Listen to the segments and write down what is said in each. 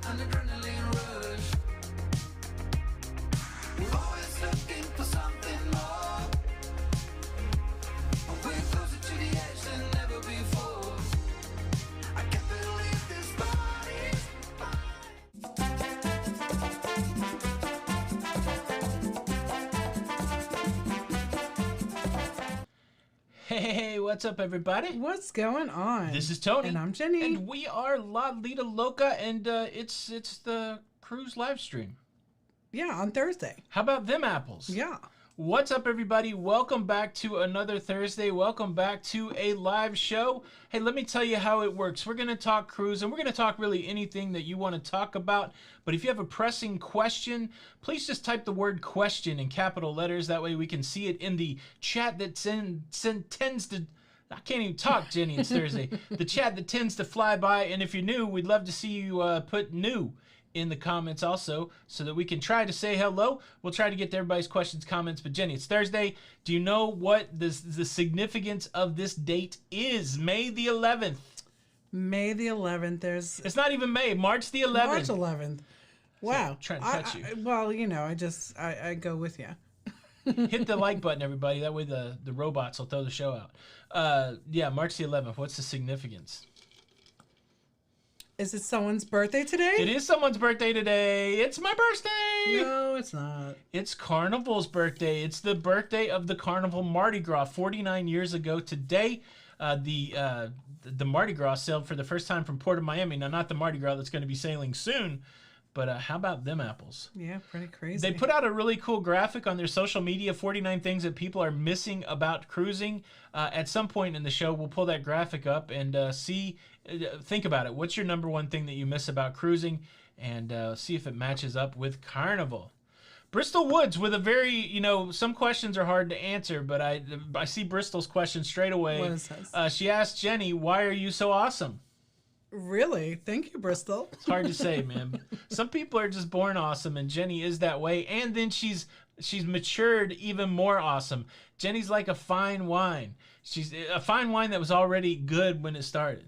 an adrenaline rush. We're always looking for something more. We're closer to the edge than ever before. I can't believe this body's Hey, what's up, everybody? What's going on? This is Tony. And I'm Jenny. And we are Lido Loca, and it's the cruise live stream. Yeah, on Thursday. How about them apples? Yeah. What's up, everybody? Welcome back to another Thursday. Welcome back to a live show. Hey, let me tell you how it works. We're going to talk cruise, and we're going to talk really anything that you want to talk about. But if you have a pressing question, please just type the word question in capital letters. That way we can see it in the chat that tends to... I can't even talk, Jenny. It's Thursday. The chat that tends to fly by. And if you're new, we'd love to see you put new in the comments also, so that we can try to say hello. We'll try to get to everybody's questions, comments. But Jenny, it's Thursday. Do you know what the significance of this date is? May the 11th. May the 11th. It's not even May. March the 11th. March 11th. Wow. So, trying to catch you. Well, you know, I go with you. Hit the like button, everybody. That way the robots will throw the show out. Yeah, March the 11th. What's the significance? Is it someone's birthday today? It is someone's birthday today. It's my birthday. No, it's not. It's Carnival's birthday. It's the birthday of the Carnival Mardi Gras. 49 years ago today, the Mardi Gras sailed for the first time from Port of Miami. Now, not the Mardi Gras that's going to be sailing soon, but how about them apples? Yeah, pretty crazy. They put out a really cool graphic on their social media, 49 things that people are missing about cruising. At some point in the show, we'll pull that graphic up and think about it. What's your number one thing that you miss about cruising? And see if it matches up with Carnival. Bristol Woods with a very, some questions are hard to answer, but I see Bristol's question straight away. What is this? She asked Jenny, why are you so awesome? Really? Thank you, Bristol. It's hard to say, man. Some people are just born awesome, and Jenny is that way. And then she's matured even more awesome. Jenny's like a fine wine. She's a fine wine that was already good when it started.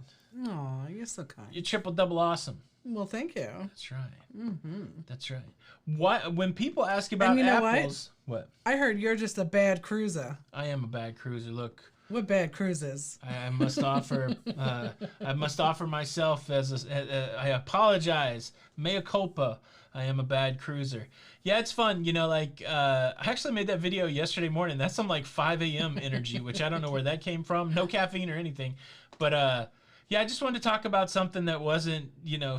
Oh, you're so kind. You're triple double awesome. Well, thank you. That's right. Mm-hmm. That's right. When people ask about and you know apples, what? I heard you're just a bad cruiser. I am a bad cruiser. Look. What bad cruises? I must offer. I must offer myself as I apologize. Mea culpa. I am a bad cruiser. Yeah, it's fun. I actually made that video yesterday morning. That's some like 5 a.m. energy, which I don't know where that came from. No caffeine or anything, but yeah, I just wanted to talk about something that wasn't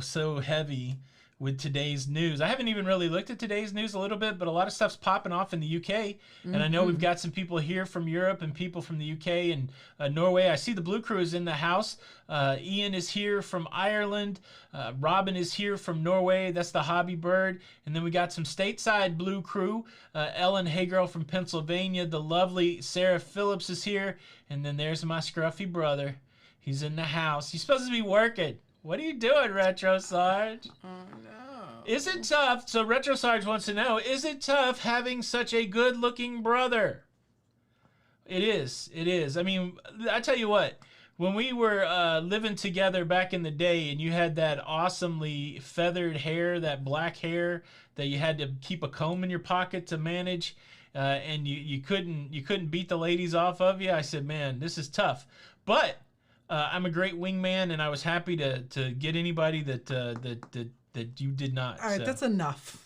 so heavy with today's news. I haven't even really looked at today's news a little bit, but a lot of stuff's popping off in the UK. And I know we've got some people here from Europe and people from the UK and Norway. I see the Blue Crew is in the house. Ian is here from Ireland. Robin is here from Norway. That's the Hobby Bird. And then we got some stateside Blue Crew. Ellen Haygirl from Pennsylvania. The lovely Sarah Phillips is here. And then there's my scruffy brother. He's in the house. He's supposed to be working. What are you doing, Retro Sarge? Oh, no. Is it tough? So Retro Sarge wants to know, is it tough having such a good-looking brother? It is. It is. I mean, I tell you what, when we were living together back in the day and you had that awesomely feathered hair, that black hair that you had to keep a comb in your pocket to manage, and you couldn't beat the ladies off of you, I said, man, this is tough. But I'm a great wingman, and I was happy to get anybody that you did not. All right, that's enough.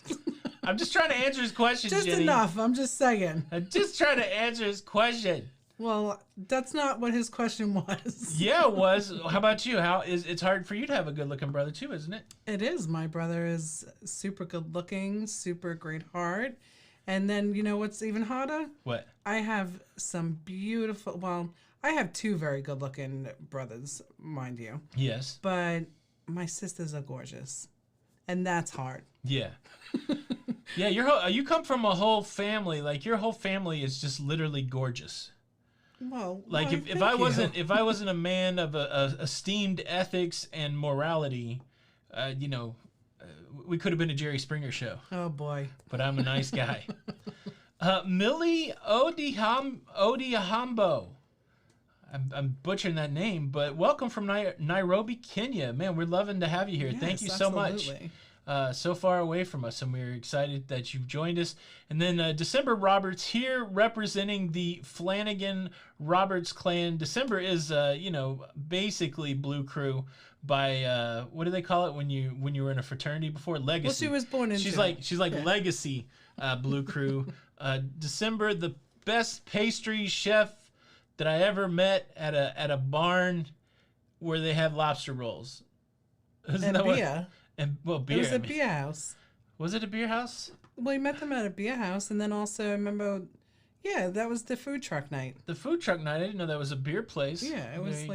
I'm just trying to answer his question, Just Jenny. enough. I'm just saying. I'm just trying to answer his question. Well, that's not what his question was. Yeah, it was. How about you? It's hard for you to have a good-looking brother too, isn't it? It is. My brother is super good-looking, super great heart. And then, you know what's even harder? What? I have some beautiful... Well, I have two very good-looking brothers, mind you. Yes. But my sisters are gorgeous. And that's hard. Yeah. Yeah, you come from a whole family. Like, your whole family is just literally gorgeous. Well, like well, if I wasn't a man of esteemed ethics and morality, we could have been a Jerry Springer show. Oh boy! But I'm a nice guy. Millie Odihambo. I'm butchering that name, but welcome from Nairobi, Kenya. Man, we're loving to have you here. Yes, Thank you so much. so far away from us, and we're excited that you've joined us. And then December Roberts here representing the Flanagan Roberts clan. December is, basically Blue Crew by what do they call it when you were in a fraternity before? Legacy. Well, she was born into She's like Legacy Blue Crew. December, the best pastry chef that I ever met at a barn where they had lobster rolls. And beer. Beer. It was a beer house. Was it a beer house? Well, we met them at a beer house, and then also I remember, that was the food truck night. The food truck night. I didn't know that was a beer place. Yeah, it was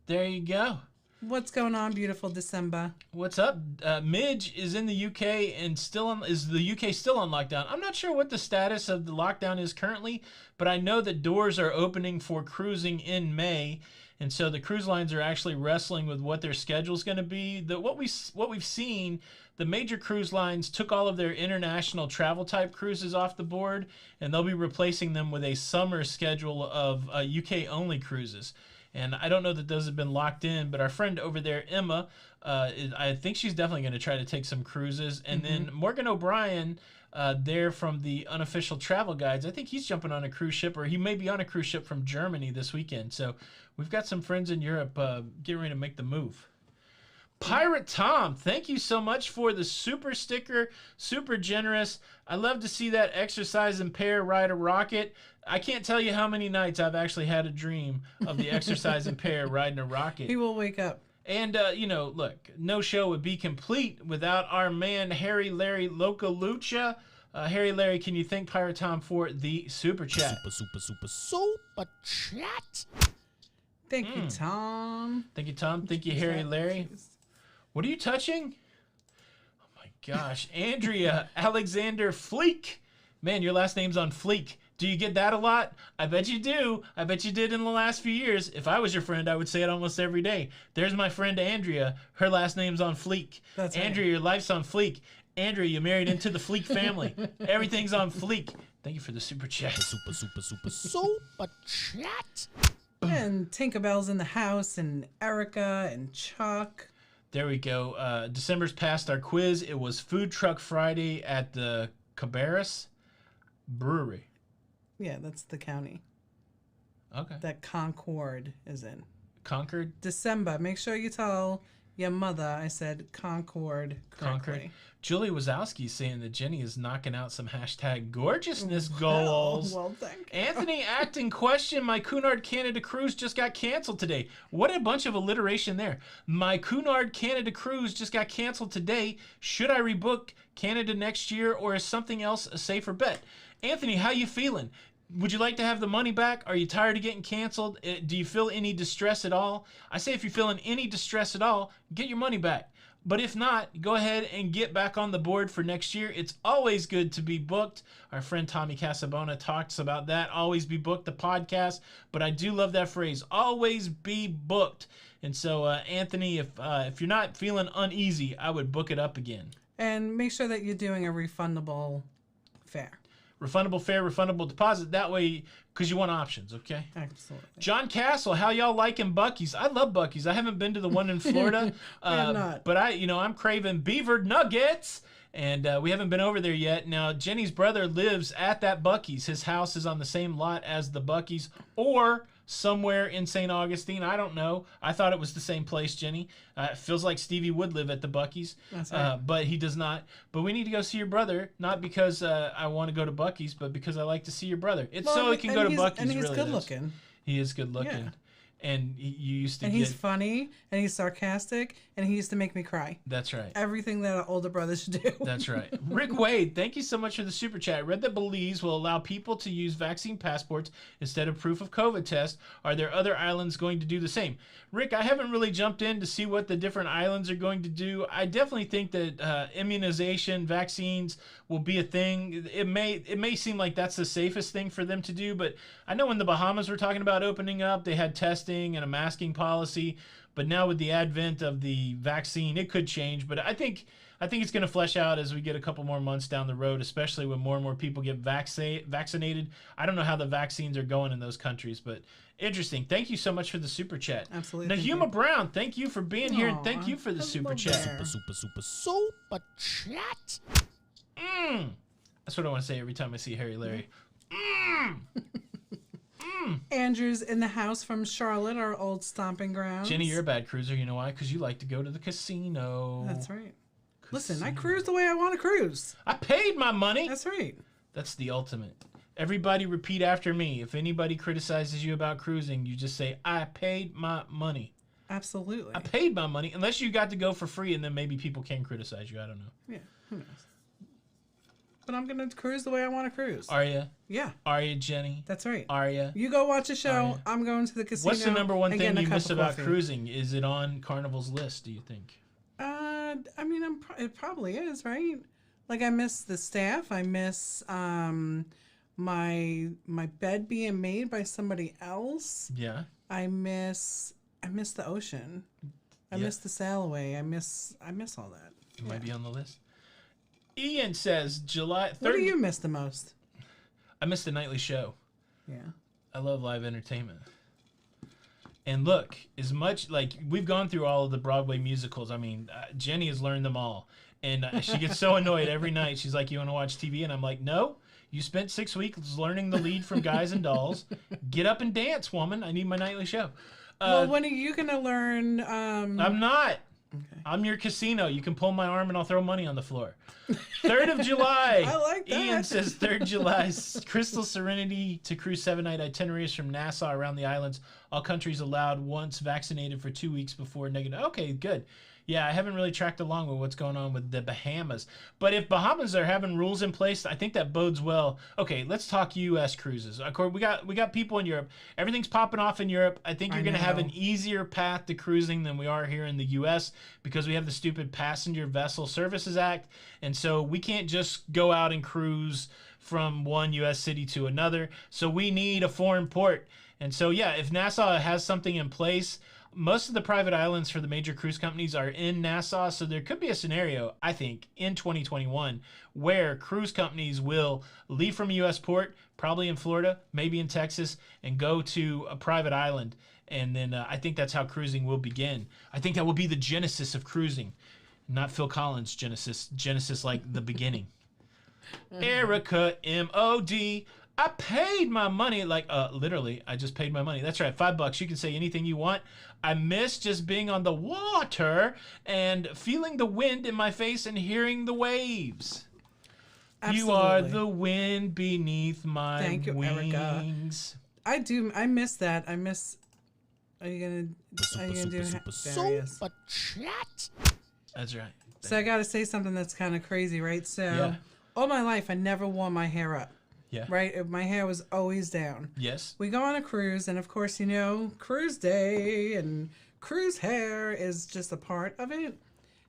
There you go. What's going on, beautiful December? What's up? Midge is in the UK and is the UK still on lockdown? I'm not sure what the status of the lockdown is currently, but I know that doors are opening for cruising in May, and so the cruise lines are actually wrestling with what their schedule is going to be. What we've seen, the major cruise lines took all of their international travel type cruises off the board, and they'll be replacing them with a summer schedule of UK only cruises. And I don't know that those have been locked in, but our friend over there, Emma, I think she's definitely going to try to take some cruises. And then Morgan O'Brien, there from the Unofficial Travel Guides, I think he's jumping on a cruise ship, or he may be on a cruise ship from Germany this weekend. So we've got some friends in Europe getting ready to make the move. Pirate Tom, thank you so much for the super sticker, super generous. I love to see that exercise and pair ride a rocket. I can't tell you how many nights I've actually had a dream of the exercise and pair riding a rocket. He will wake up. And, look, no show would be complete without our man, Harry Larry Loca Lucha. Harry Larry, can you thank Pirate Tom for the super chat? Super chat. Thank you, Tom. Thank you, Tom. Thank you, Harry Larry. What are you touching? Oh, my gosh. Andrea Alexander Fleek. Man, your last name's on Fleek. Do you get that a lot? I bet you do. I bet you did in the last few years. If I was your friend, I would say it almost every day. There's my friend Andrea. Her last name's on Fleek. That's Andrea, right. Your life's on Fleek. Andrea, you married into the Fleek family. Everything's on Fleek. Thank you for the super chat. Super chat. And Tinkerbell's in the house, and Erica and Chuck. There we go. December's past our quiz. It was Food Truck Friday at the Cabarrus Brewery. Yeah, that's the county Okay. that Concord is in. Concord? December. Make sure you tell your mother I said Concord correctly. Concord. Julie Wazowski saying that Jenny is knocking out some hashtag gorgeousness goals. Well, thank you. Anthony Acton question, my Cunard Canada cruise just got canceled today. What a bunch of alliteration there. My Cunard Canada cruise just got canceled today. Should I rebook Canada next year, or is something else a safer bet? Anthony, how you feeling? Would you like to have the money back? Are you tired of getting canceled? Do you feel any distress at all? I say if you're feeling any distress at all, get your money back. But if not, go ahead and get back on the board for next year. It's always good to be booked. Our friend Tommy Casabona talks about that. Always be booked, the podcast. But I do love that phrase, always be booked. And so, Anthony, if you're not feeling uneasy, I would book it up again. And make sure that you're doing a refundable fare. Refundable fare, refundable deposit. That way, because you want options, okay? Absolutely. John Castle, how y'all liking Buc-ee's? I love Buc-ee's. I haven't been to the one in Florida, not. but I'm craving beaver nuggets, and we haven't been over there yet. Now, Jenny's brother lives at that Buc-ee's. His house is on the same lot as the Buc-ee's, or somewhere in St. Augustine. I don't know. I thought it was the same place, Jenny. It feels like Stevie would live at the Buc-ee's, That's right. but he does not. But we need to go see your brother, not because I want to go to Buc-ee's, but because I like to see your brother. It's so he can go to Buc-ee's. And he's really good is. looking. He is good looking. Yeah. And you used to And get... he's funny, and he's sarcastic, and he used to make me cry. That's right. Everything that an older brother should do. That's right. Rick Wade, thank you so much for the super chat. I read that Belize will allow people to use vaccine passports instead of proof of COVID test. Are there other islands going to do the same? Rick, I haven't really jumped in to see what the different islands are going to do. I definitely think that immunization, vaccines will be a thing. It may seem like that's the safest thing for them to do, but I know when the Bahamas were talking about opening up, they had testing testing and a masking policy. But now with the advent of the vaccine, it could change. But I think it's going to flesh out as we get a couple more months down the road, especially when more and more people get vaccinated. I don't know how the vaccines are going in those countries, but interesting. Thank you so much for the super chat. Absolutely. Nahuma Brown, thank you for being here, and thank Aw, you for the super hello chat. there. Super chat. That's what I want to say every time I see Harry Larry. Andrew's in the house from Charlotte, our old stomping grounds. Jenny, you're a bad cruiser. You know why? Because you like to go to the casino. That's right. Listen, I cruise the way I want to cruise. I paid my money. That's right. That's the ultimate. Everybody repeat after me. If anybody criticizes you about cruising, you just say, I paid my money. Absolutely. I paid my money. Unless you got to go for free, and then maybe people can criticize you. I don't know. Yeah, who knows? But I'm going to cruise the way I want to cruise. Are you? Yeah, Are you, Jenny? that's right. Are you? You go watch a show. Are I'm going to the casino. What's the number one and thing getting a you cup miss of about coffee. cruising? Is it on Carnival's list, do you think? I mean, it probably is, right? Like, I miss the staff. I miss my bed being made by somebody else. Yeah. I miss the ocean. I Yeah. miss the sail away. I miss all that. It might be on the list. Ian says July 3rd. What do you miss the most? I miss the nightly show. Yeah. I love live entertainment. And look, as much like we've gone through all of the Broadway musicals, I mean, Jenny has learned them all. And she gets so annoyed every night. She's like, you want to watch TV? And I'm like, no, you spent 6 weeks learning the lead from Guys and Dolls. Get up and dance, woman. I need my nightly show. Well, when are you going to learn? I'm not. Okay. I'm your casino. You can pull my arm and I'll throw money on the floor. 3rd of July. I like that. Ian says 3rd July. Crystal Serenity to cruise 7-night itineraries from Nassau around the islands. All countries allowed once vaccinated for 2 weeks before negative. Okay, good. Yeah, I haven't really tracked along with what's going on with the Bahamas. But if Bahamas are having rules in place, I think that bodes well. Okay, let's talk U.S. cruises. Of course, we got people in Europe. Everything's popping off in Europe. I think you're going to have an easier path to cruising than we are here in the U.S. because we have the stupid Passenger Vessel Services Act. And so we can't just go out and cruise from one U.S. city to another. So we need a foreign port. And so, yeah, if Nassau has something in place, most of the private islands for the major cruise companies are in Nassau, so there could be a scenario, I think, in 2021 where cruise companies will leave from a U.S. port, probably in Florida, maybe in Texas, and go to a private island. And then I think that's how cruising will begin. I think that will be the genesis of cruising, not Phil Collins' Genesis like the beginning. Erica M.O.D. I paid my money, literally, I just paid my money. That's right, $5. You can say anything you want. I miss just being on the water and feeling the wind in my face and hearing the waves. Absolutely. You are the wind beneath my Thank you, Erica. wings. I do. I miss that. I miss. Are you gonna do? There he is. Super chat. That's right. So I gotta say something that's kind of crazy, right? So Yeah. all my life I never wore my hair up. Yeah. Right? My hair was always down. Yes. We go on a cruise, and of course, cruise day and cruise hair is just a part of it.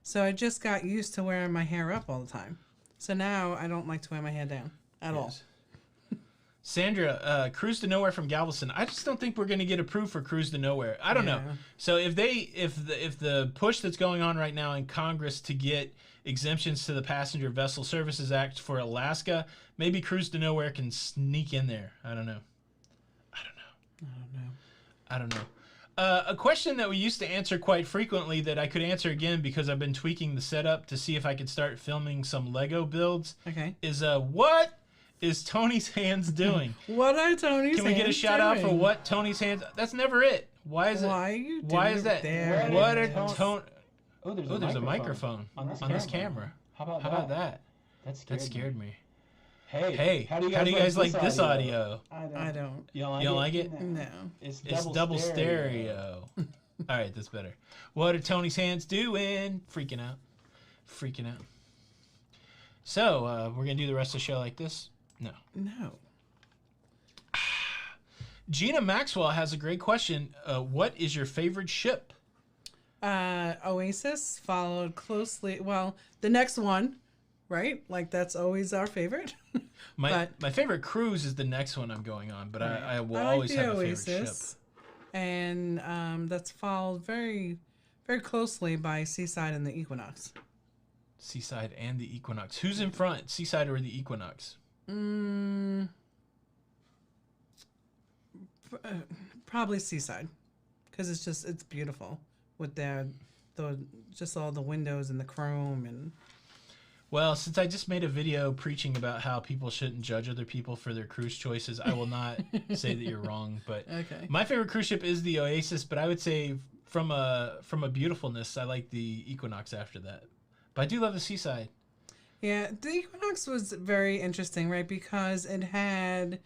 So I just got used to wearing my hair up all the time. So now I don't like to wear my hair down at all. Sandra, Cruise to Nowhere from Galveston. I just don't think we're going to get approved for Cruise to Nowhere. I don't know. Yeah. So if the push that's going on right now in Congress to get exemptions to the Passenger Vessel Services Act for Alaska, maybe Cruise to Nowhere can sneak in there. I don't know. A question that we used to answer quite frequently that I could answer again because I've been tweaking the setup to see if I could start filming some Lego builds Okay. is what is Tony's Hands doing? What are Tony's Can we get a hands shout out for doing? what Tony's Hands? That's never it. Why is it? Why are you Why doing is it that? there? What are Don't- Tony? Oh, There's a microphone on this camera. How about How about that? That scared me. Hey, How do you guys like this audio? I don't. You You don't like it? No. It's Double stereo. All right, that's better. What are Tony's Hands doing? Freaking out. So, we're going to do the rest of the show like this? No. No. Gina Maxwell has a great question. What is your favorite ship? Oasis followed closely. Well, the next one, right? Like that's always our favorite. My favorite cruise is the next one I'm going on, but I will I like always the have a favorite ship. Oasis. and that's followed very, very closely by Seaside and the Equinox. Seaside and the Equinox. Who's in front, Seaside or the Equinox? Probably Seaside, because it's beautiful with the just all the windows and the chrome and. Well, since I just made a video preaching about how people shouldn't judge other people for their cruise choices, I will not say that you're wrong. But Okay. my favorite cruise ship is the Oasis, but I would say from a beautifulness, I like the Equinox after that. But I do love the Seaside. Yeah, the Equinox was very interesting, right? Because it had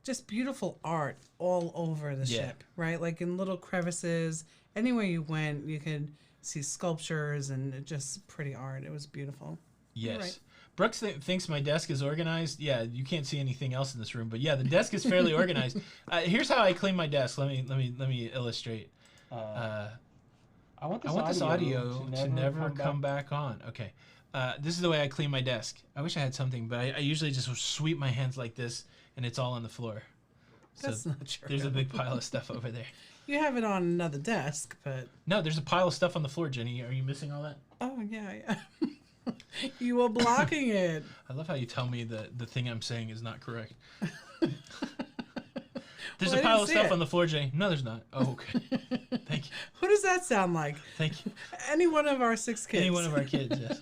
just beautiful art all over the ship, right? Like in little crevices, anywhere you went, you could see sculptures and just pretty art. It was beautiful. Yes. Right. Brooks thinks my desk is organized. Yeah, you can't see anything else in this room, but yeah, the desk is fairly organized. Here's how I clean my desk. Let me illustrate. I want this audio to never come back on. Okay. This is the way I clean my desk. I wish I had something, but I usually just sweep my hands like this, and it's all on the floor. So That's not true. there's a big pile of stuff over there. You have it on another desk, but No, there's a pile of stuff on the floor, Jenny. Are you missing all that? oh yeah. You were blocking it. I love how you tell me that the thing I'm saying is not correct. There's Well, a I pile didn't of see stuff it. on the floor, Jenny. No, there's not. Oh, okay. Thank you. Who does that sound like? Thank you. Any one of our 6 kids. Any one of our kids, yes.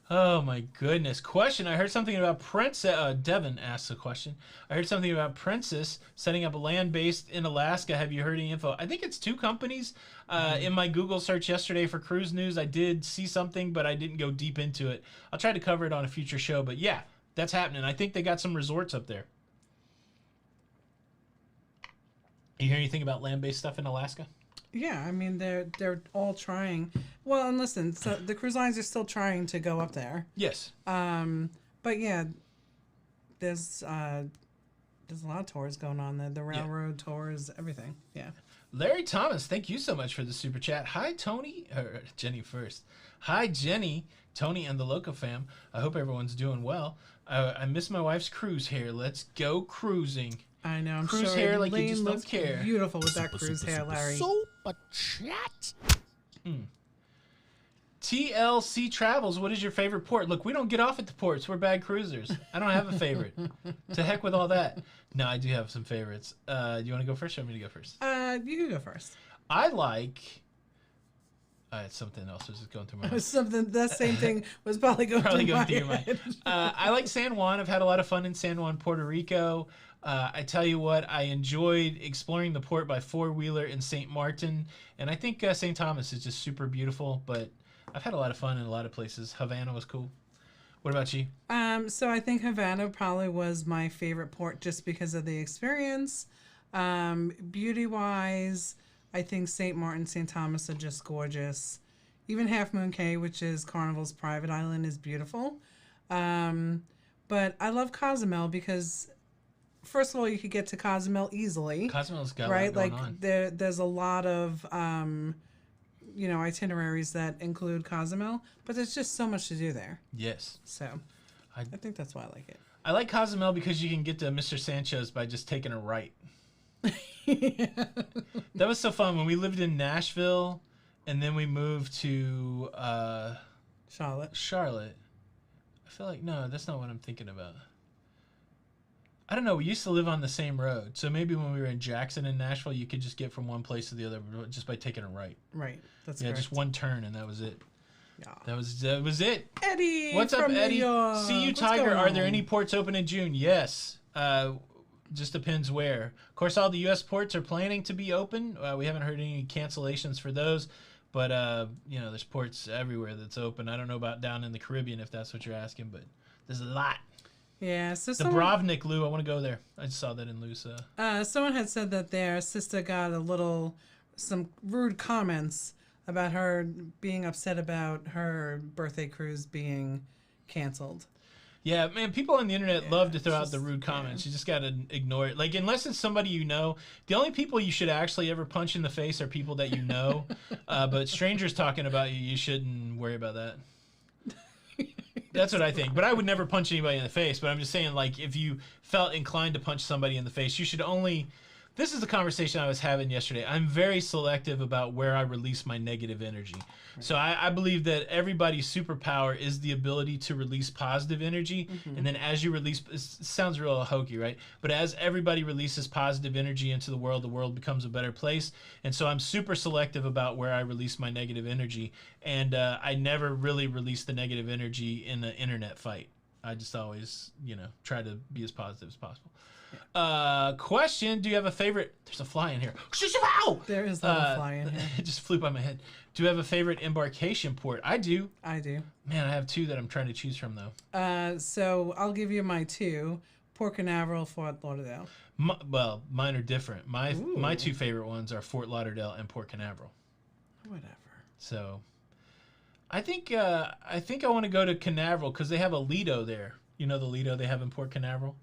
Oh my goodness. Question. I heard something about Princess. Devin asks a question. I heard something about Princess setting up a land based in Alaska. Have you heard any info? I think it's 2 companies. In my Google search yesterday for cruise news, I did see something, but I didn't go deep into it. I'll try to cover it on a future show. But yeah, that's happening. I think they got some resorts up there. You hear anything about land based stuff in Alaska? Yeah, I mean they're all trying. Well, and listen, so the cruise lines are still trying to go up there. Yes. But yeah, there's a lot of tours going on there. The railroad tours, everything. Yeah. Larry Thomas, thank you so much for the super chat. Hi, Tony. Or Jenny first. Hi, Jenny, Tony, and the Loca fam. I hope everyone's doing well. I miss my wife's cruise hair. Let's go cruising. I know. I'm Cruise sure hair like you Lane just don't looks care. beautiful with that cruise hair, Larry. Super chat. TLC Travels, what is your favorite port? Look, we don't get off at the ports. We're bad cruisers. I don't have a favorite. To heck with all that. No, I do have some favorites. Do you want to go first or want me to go first? You can go first. I like... it's something else. Was just going through my mind. Something that same thing was probably going through my your head. mind. I like San Juan. I've had a lot of fun in San Juan, Puerto Rico. I tell you what, I enjoyed exploring the port by 4-wheeler in St. Martin. And I think St. Thomas is just super beautiful. But I've had a lot of fun in a lot of places. Havana was cool. What about you? So I think Havana probably was my favorite port just because of the experience. Beauty-wise, I think St. Martin, St. Thomas are just gorgeous. Even Half Moon Cay, which is Carnival's private island, is beautiful. But I love Cozumel because, first of all, you could get to Cozumel easily. Cozumel's got right? a lot going Like on. there's a lot of itineraries that include Cozumel, but there's just so much to do there. Yes. So I think that's why I like it. I like Cozumel because you can get to Mr. Sanchez by just taking a right. That was so fun when we lived in Nashville and then we moved to Charlotte. I feel like, no, that's not what I'm thinking about. I don't know. We used to live on the same road. So maybe when we were in Jackson and Nashville, you could just get from one place to the other just by taking a right. Right. That's Yeah, correct. just one turn and that was it. Yeah. That was it. Eddie. What's up, from New Eddie? York. See you, What's Tiger. going Are there on? any ports open in June? Yes. Just depends where. Of course, all the U.S. ports are planning to be open. We haven't heard any cancellations for those. But, there's ports everywhere that's open. I don't know about down in the Caribbean if that's what you're asking, but there's a lot. Yeah. So The Brovnik, Lou, I want to go there. I just saw that in Lou's. someone had said that their sister got some rude comments about her being upset about her birthday cruise being canceled. Yeah, man, people on the internet love to throw out the just- rude comments. You just got to ignore it. Like, unless it's somebody you know, the only people you should actually ever punch in the face are people that you know. But strangers talking about you, you shouldn't worry about that. That's what I think. But I would never punch anybody in the face. But I'm just saying, like, if you felt inclined to punch somebody in the face, you should only This is the conversation I was having yesterday. I'm very selective about where I release my negative energy. So I believe that everybody's superpower is the ability to release positive energy. And then as you release, it sounds real hokey, right? But as everybody releases positive energy into the world becomes a better place. And so I'm super selective about where I release my negative energy. And I never really release the negative energy in the internet fight. I just always, try to be as positive as possible. Question, do you have a favorite? There's a fly in here. There is a little fly in here. It just flew by my head. Do you have a favorite embarkation port? I do. I do. Man, I have two that I'm trying to choose from, though. So I'll give you my two. Port Canaveral, Fort Lauderdale. Well, mine are different. My two favorite ones are Fort Lauderdale and Port Canaveral. Whatever. So I think I want to go to Canaveral because they have a Lido there. You know the Lido they have in Port Canaveral?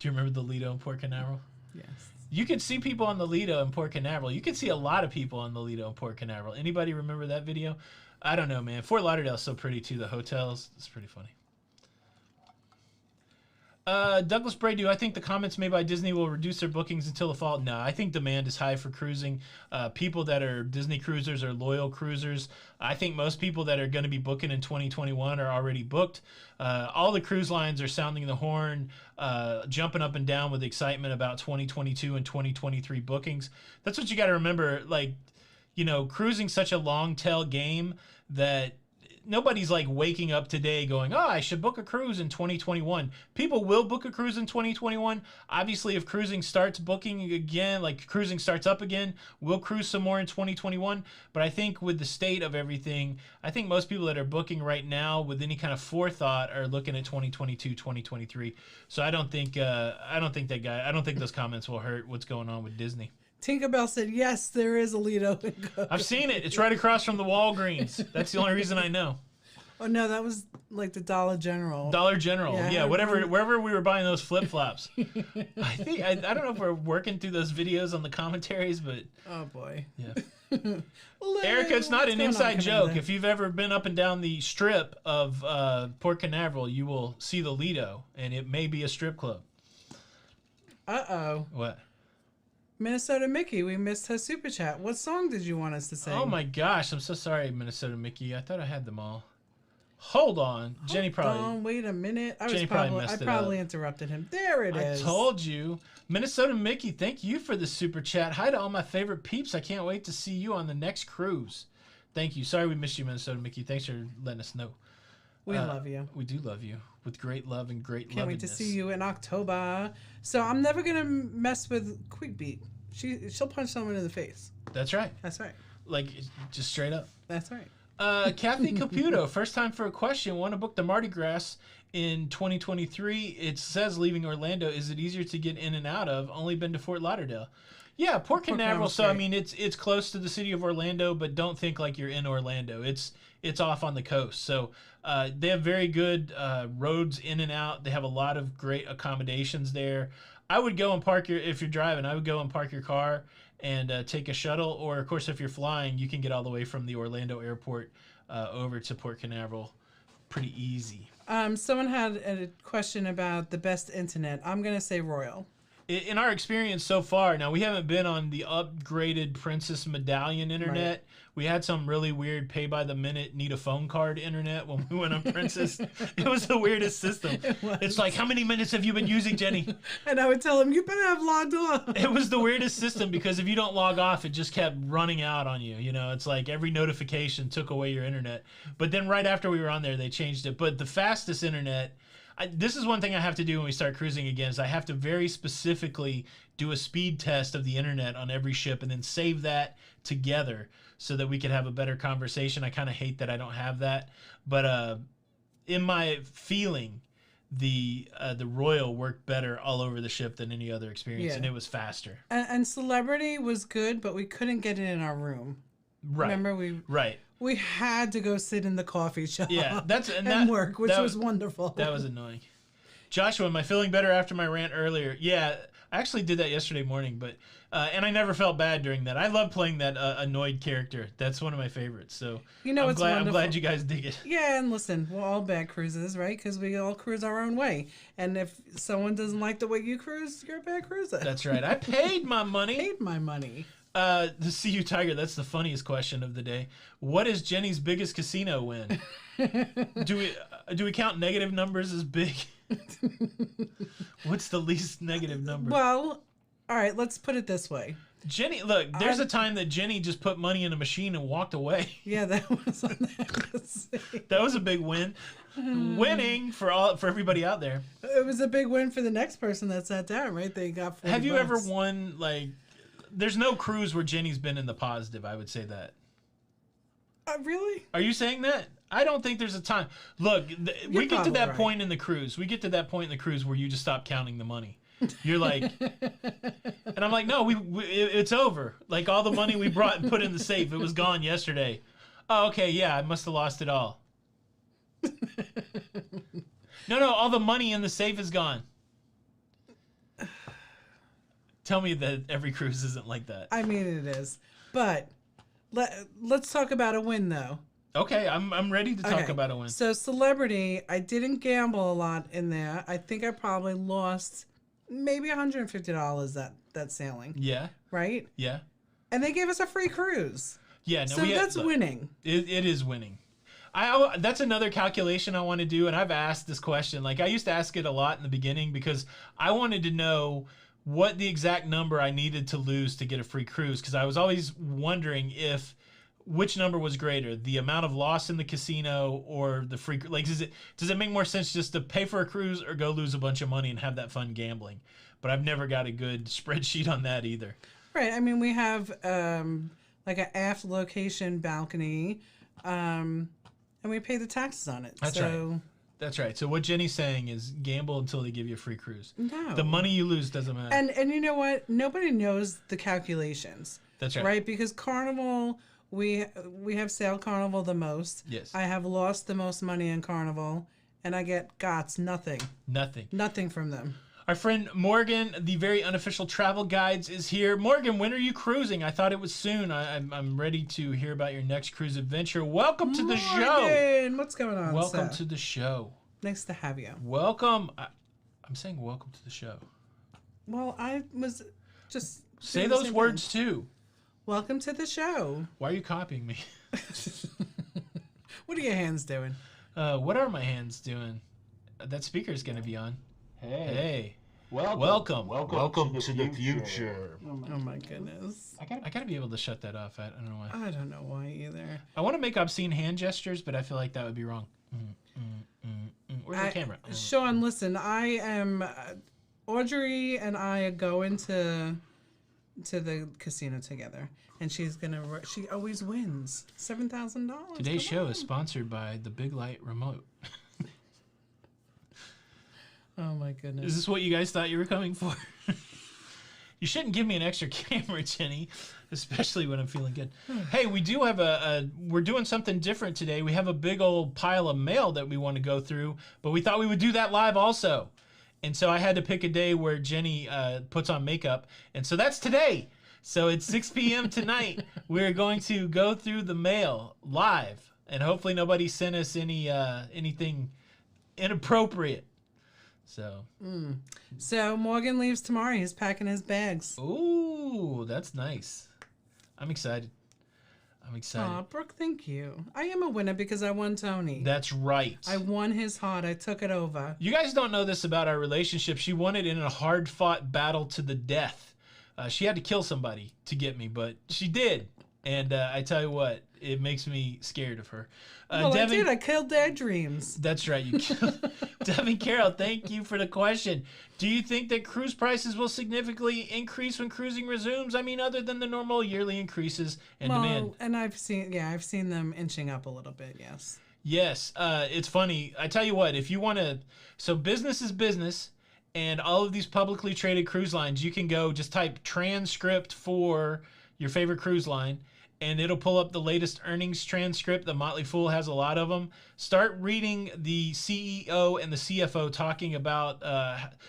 Do you remember the Lido in Port Canaveral? Yes. You could see people on the Lido in Port Canaveral. You could see a lot of people on the Lido in Port Canaveral. Anybody remember that video? I don't know, man. Fort Lauderdale's so pretty, too. The hotels, it's pretty funny. Douglas Bray, do I think the comments made by Disney will reduce their bookings until the fall? No, I think demand is high for cruising. People that are Disney cruisers are loyal cruisers. I think most people that are going to be booking in 2021 are already booked. All the cruise lines are sounding the horn, jumping up and down with excitement about 2022 and 2023 bookings. That's what you got to remember. Like, cruising's such a long tail game that nobody's like waking up today going, oh, I should book a cruise in 2021. People will book a cruise in 2021. Obviously, if cruising starts booking again, like cruising starts up again, we'll cruise some more in 2021. But I think with the state of everything, I think most people that are booking right now with any kind of forethought are looking at 2022, 2023. So I don't think those comments will hurt what's going on with Disney. Tinkerbell said, yes, there is a Lido. I've seen it. It's right across from the Walgreens. That's the only reason I know. Oh, no, that was like the Dollar General. Dollar General. Yeah, whatever. Wherever we were buying those flip-flops. I don't know if we're working through those videos on the commentaries, but... Oh, boy. Yeah. Erica, it's not an inside joke. If you've ever been up and down the strip of Port Canaveral, you will see the Lido, and it may be a strip club. Uh-oh. What? Minnesota Mickey, we missed her super chat. What song did you want us to sing? Oh my gosh, I'm so sorry, Minnesota Mickey. I thought I had them all. Hold on. Jenny probably... wait a minute. I probably interrupted him. There it is. I told you. Minnesota Mickey, thank you for the super chat. Hi to all my favorite peeps. I can't wait to see you on the next cruise. Thank you. Sorry we missed you, Minnesota Mickey. Thanks for letting us know. We love you. We do love you with great love and great Can't wait to see you in October. So I'm never going to mess with Quickbeat. She'll punch someone in the face. That's right. That's right. Like, just straight up. That's right. Kathy Caputo, first time for a question. Want to book the Mardi Gras in 2023. It says leaving Orlando. Is it easier to get in and out of? Only been to Fort Lauderdale. Yeah, Port Canaveral. So, I mean, it's close to the city of Orlando, but don't think like you're in Orlando. It's off on the coast. So they have very good roads in and out. They have a lot of great accommodations there. I would go and if you're driving, I would go and park your car and take a shuttle. Or, of course, if you're flying, you can get all the way from the Orlando airport over to Port Canaveral pretty easy. Someone had a question about the best internet. I'm going to say Royal. In our experience so far, now we haven't been on the upgraded Princess Medallion internet. Right. We had some really weird pay-by-the-minute, need a phone card internet when we went on Princess. It was the weirdest system. It's like, how many minutes have you been using, Jenny? And I would tell him, you better have logged on. It was the weirdest system because if you don't log off, it just kept running out on you. It's like every notification took away your internet. But then right after we were on there, they changed it. But the fastest internet... this is one thing I have to do when we start cruising again is I have to very specifically do a speed test of the internet on every ship and then save that together so that we could have a better conversation. I kind of hate that I don't have that. But in my feeling, the Royal worked better all over the ship than any other experience, and it was faster. And Celebrity was good, but we couldn't get it in our room. Right. Remember we had to go sit in the coffee shop. Yeah, work, which was wonderful. That was annoying. Joshua, am I feeling better after my rant earlier? Yeah, I actually did that yesterday morning, but and I never felt bad during that. I love playing that annoyed character. That's one of my favorites. So You know, it's I'm glad wonderful. you guys dig it. Yeah, and listen, we're all bad cruisers, right? Because we all cruise our own way. And if someone doesn't like the way you cruise, you're a bad cruiser. That's right. I paid my money. Paid my money. The CU Tiger, that's the funniest question of the day. What is Jenny's biggest casino win? Do we count negative numbers as big? What's the least negative number? Well, all right, let's put it this way. Jenny, look, there's a time that Jenny just put money in a machine and walked away. Yeah, that was on that. That was a big win. Winning for everybody out there. It was a big win for the next person that sat down, right? They got 40 Have you ever bucks. won, like, there's no cruise where Jenny's been in the positive, I would say that. Really? Are you saying that? I don't think there's a time. Look, we get to probably that right. point in the cruise. We get to that point in the cruise where you just stop counting the money. You're like, and I'm like, no, it's over. Like all the money we brought and put in the safe, it was gone yesterday. Oh, okay, yeah, I must have lost it all. No, all the money in the safe is gone. Tell me that every cruise isn't like that. I mean, it is. But let's talk about a win, though. Okay, I'm ready to talk Okay, about a win. So celebrity, I didn't gamble a lot in there. I think I probably lost maybe $150 that sailing, Yeah, right? yeah. And they gave us a free cruise. Yeah, no, So that's look, winning. It is winning. That's another calculation I want to do, and I've asked this question. Like I used to ask it a lot in the beginning because I wanted to know what the exact number I needed to lose to get a free cruise, because I was always wondering which number was greater, the amount of loss in the casino or the free. Like, does it make more sense just to pay for a cruise or go lose a bunch of money and have that fun gambling? But I've never got a good spreadsheet on that either. Right. I mean, we have like an aft location balcony, and we pay the taxes on it. That's right. That's right. So what Jenny's saying is gamble until they give you a free cruise. No. The money you lose doesn't matter. And you know what? Nobody knows the calculations. That's right. Right? Because Carnival, we have Sail Carnival the most. Yes. I have lost the most money in Carnival, and I get nothing. Nothing. Nothing from them. Our friend Morgan, the very unofficial travel guides, is here. Morgan, when are you cruising? I thought it was soon. I'm ready to hear about your next cruise adventure. Welcome to the show. Morgan, what's going on, Welcome sir? to the show. Nice to have you. Welcome. I'm saying welcome to the show. Well, I was just Say doing the those same words thing. too. Welcome to the show. Why are you copying me? What are your hands doing? What are my hands doing? That speaker's going to be on. Hey. Welcome. Welcome to the future. Oh my goodness. I gotta be able to shut that off. I don't know why. I don't know why either. I want to make obscene hand gestures, but I feel like that would be wrong. Where's the camera? Sean, listen, I am Audrey and I are going to the casino together, and she always wins $7,000. Today's show is sponsored by the Big Light Remote. Oh my goodness. Is this what you guys thought you were coming for? You shouldn't give me an extra camera, Jenny, especially when I'm feeling good. Hey, we do have we're doing something different today. We have a big old pile of mail that we want to go through, but we thought we would do that live also. And so I had to pick a day where Jenny puts on makeup, and so that's today. So it's 6 p.m. tonight. We're going to go through the mail live, and hopefully nobody sent us anything inappropriate. So Morgan leaves tomorrow. He's packing his bags. Ooh, that's nice. I'm excited. Aw, Brooke, thank you. I am a winner because I won Tony. That's right. I won his heart. I took it over. You guys don't know this about our relationship. She won it in a hard-fought battle to the death. She had to kill somebody to get me, but she did. And I tell you what, it makes me scared of her. Well, Devin, I did. I killed their dreams. That's right. You killed. Devin Carroll, thank you for the question. Do you think that cruise prices will significantly increase when cruising resumes? I mean, other than the normal yearly increases and demand. And I've seen them inching up a little bit. Yes. Yes. It's funny. I tell you what, if you want to, so business is business, and all of these publicly traded cruise lines, you can go just type transcript for your favorite cruise line, and it'll pull up the latest earnings transcript. The Motley Fool has a lot of them. Start reading the CEO and the CFO talking about.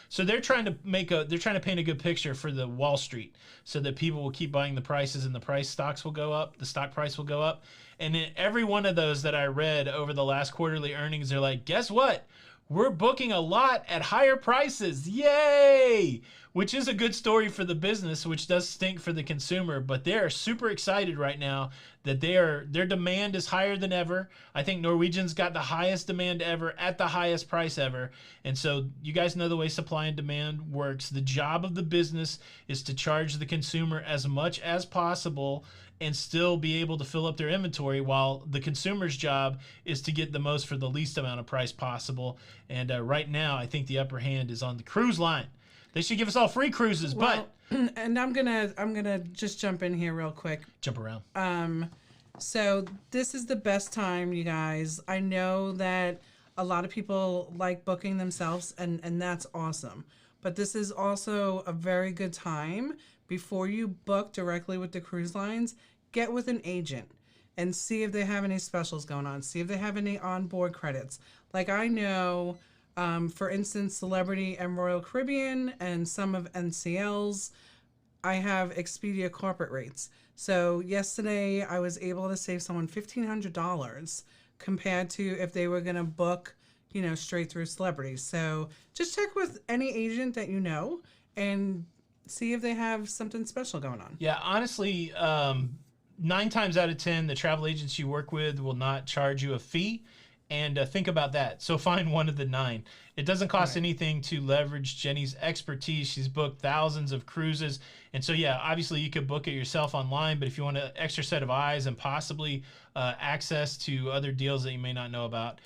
So they're trying to paint a good picture for the Wall Street, so that people will keep buying the prices and the stocks will go up. The stock price will go up. And in every one of those that I read over the last quarterly earnings, they're like, guess what? We're booking a lot at higher prices. Yay! Which is a good story for the business, which does stink for the consumer, but they are super excited right now that their demand is higher than ever. I think Norwegian's got the highest demand ever at the highest price ever. And so you guys know the way supply and demand works. The job of the business is to charge the consumer as much as possible and still be able to fill up their inventory, while the consumer's job is to get the most for the least amount of price possible. And right now, I think the upper hand is on the cruise line. They should give us all free cruises, but and I'm gonna just jump in here real quick. Jump around. So this is the best time, you guys. I know that a lot of people like booking themselves, and that's awesome. But this is also a very good time before you book directly with the cruise lines. Get with an agent and see if they have any specials going on. See if they have any onboard credits. Like I know. For instance, Celebrity and Royal Caribbean and some of NCL's, I have Expedia corporate rates. So yesterday I was able to save someone $1,500 compared to if they were going to book, straight through Celebrity. So just check with any agent that you know and see if they have something special going on. Yeah, honestly, 9 times out of 10, the travel agents you work with will not charge you a fee. And think about that. So find one of the 9. It doesn't cost anything to leverage Jenny's expertise. She's booked thousands of cruises. And so, yeah, obviously you could book it yourself online. But if you want an extra set of eyes and possibly access to other deals that you may not know about,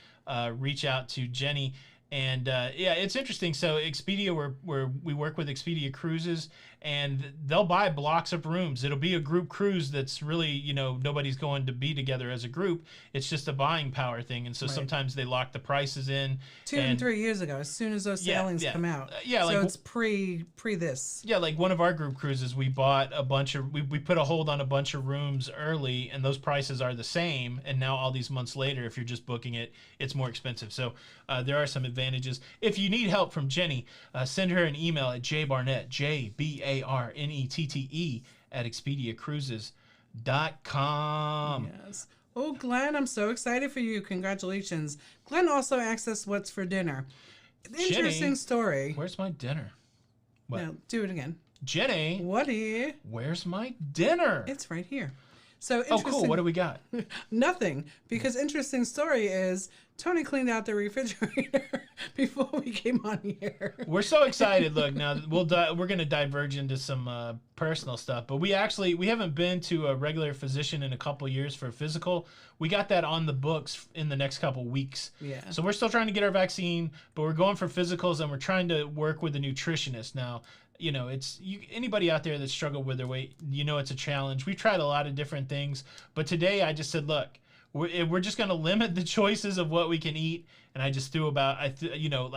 reach out to Jenny. And yeah, it's interesting. So Expedia, we work with Expedia Cruises, and they'll buy blocks of rooms. It'll be a group cruise that's really, nobody's going to be together as a group. It's just a buying power thing. And so sometimes they lock the prices in. 2 and 3 years ago, as soon as those sailings come out. So like, it's pre this. Yeah, like one of our group cruises, we bought a bunch of, we put a hold on a bunch of rooms early, and those prices are the same. And now all these months later, if you're just booking it, it's more expensive. So there are some advantages. If you need help from Jenny, send her an email at jbarnett, JBARNETTE at ExpediaCruises.com. Yes. Oh, Glenn, I'm so excited for you. Congratulations. Glenn also asked us what's for dinner. Interesting Jenny, story. Where's my dinner? What? No, do it again. Jenny. Woody. Where's my dinner? It's right here. So oh, cool. What do we got? Nothing. Because interesting story is Tony cleaned out the refrigerator before we came on here. We're so excited. Look, now we're going to diverge into some personal stuff, but we haven't been to a regular physician in a couple years for a physical. We got that on the books in the next couple weeks. Yeah. So we're still trying to get our vaccine, but we're going for physicals, and we're trying to work with a nutritionist now. Anybody out there that struggled with their weight, it's a challenge. We've tried a lot of different things, but today I just said, look, we're just going to limit the choices of what we can eat. And I just threw about, I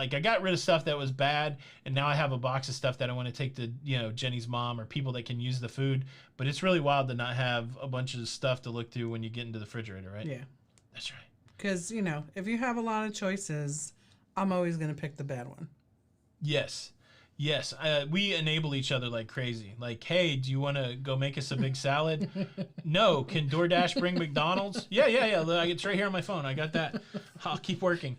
got rid of stuff that was bad, and now I have a box of stuff that I want to take to, Jenny's mom or people that can use the food. But it's really wild to not have a bunch of stuff to look through when you get into the refrigerator, right? Yeah. That's right. Because, if you have a lot of choices, I'm always going to pick the bad one. Yes. Yes, we enable each other like crazy. Like, hey, do you want to go make us a big salad? No. Can DoorDash bring McDonald's? Yeah. It's right here on my phone. I got that. I'll keep working.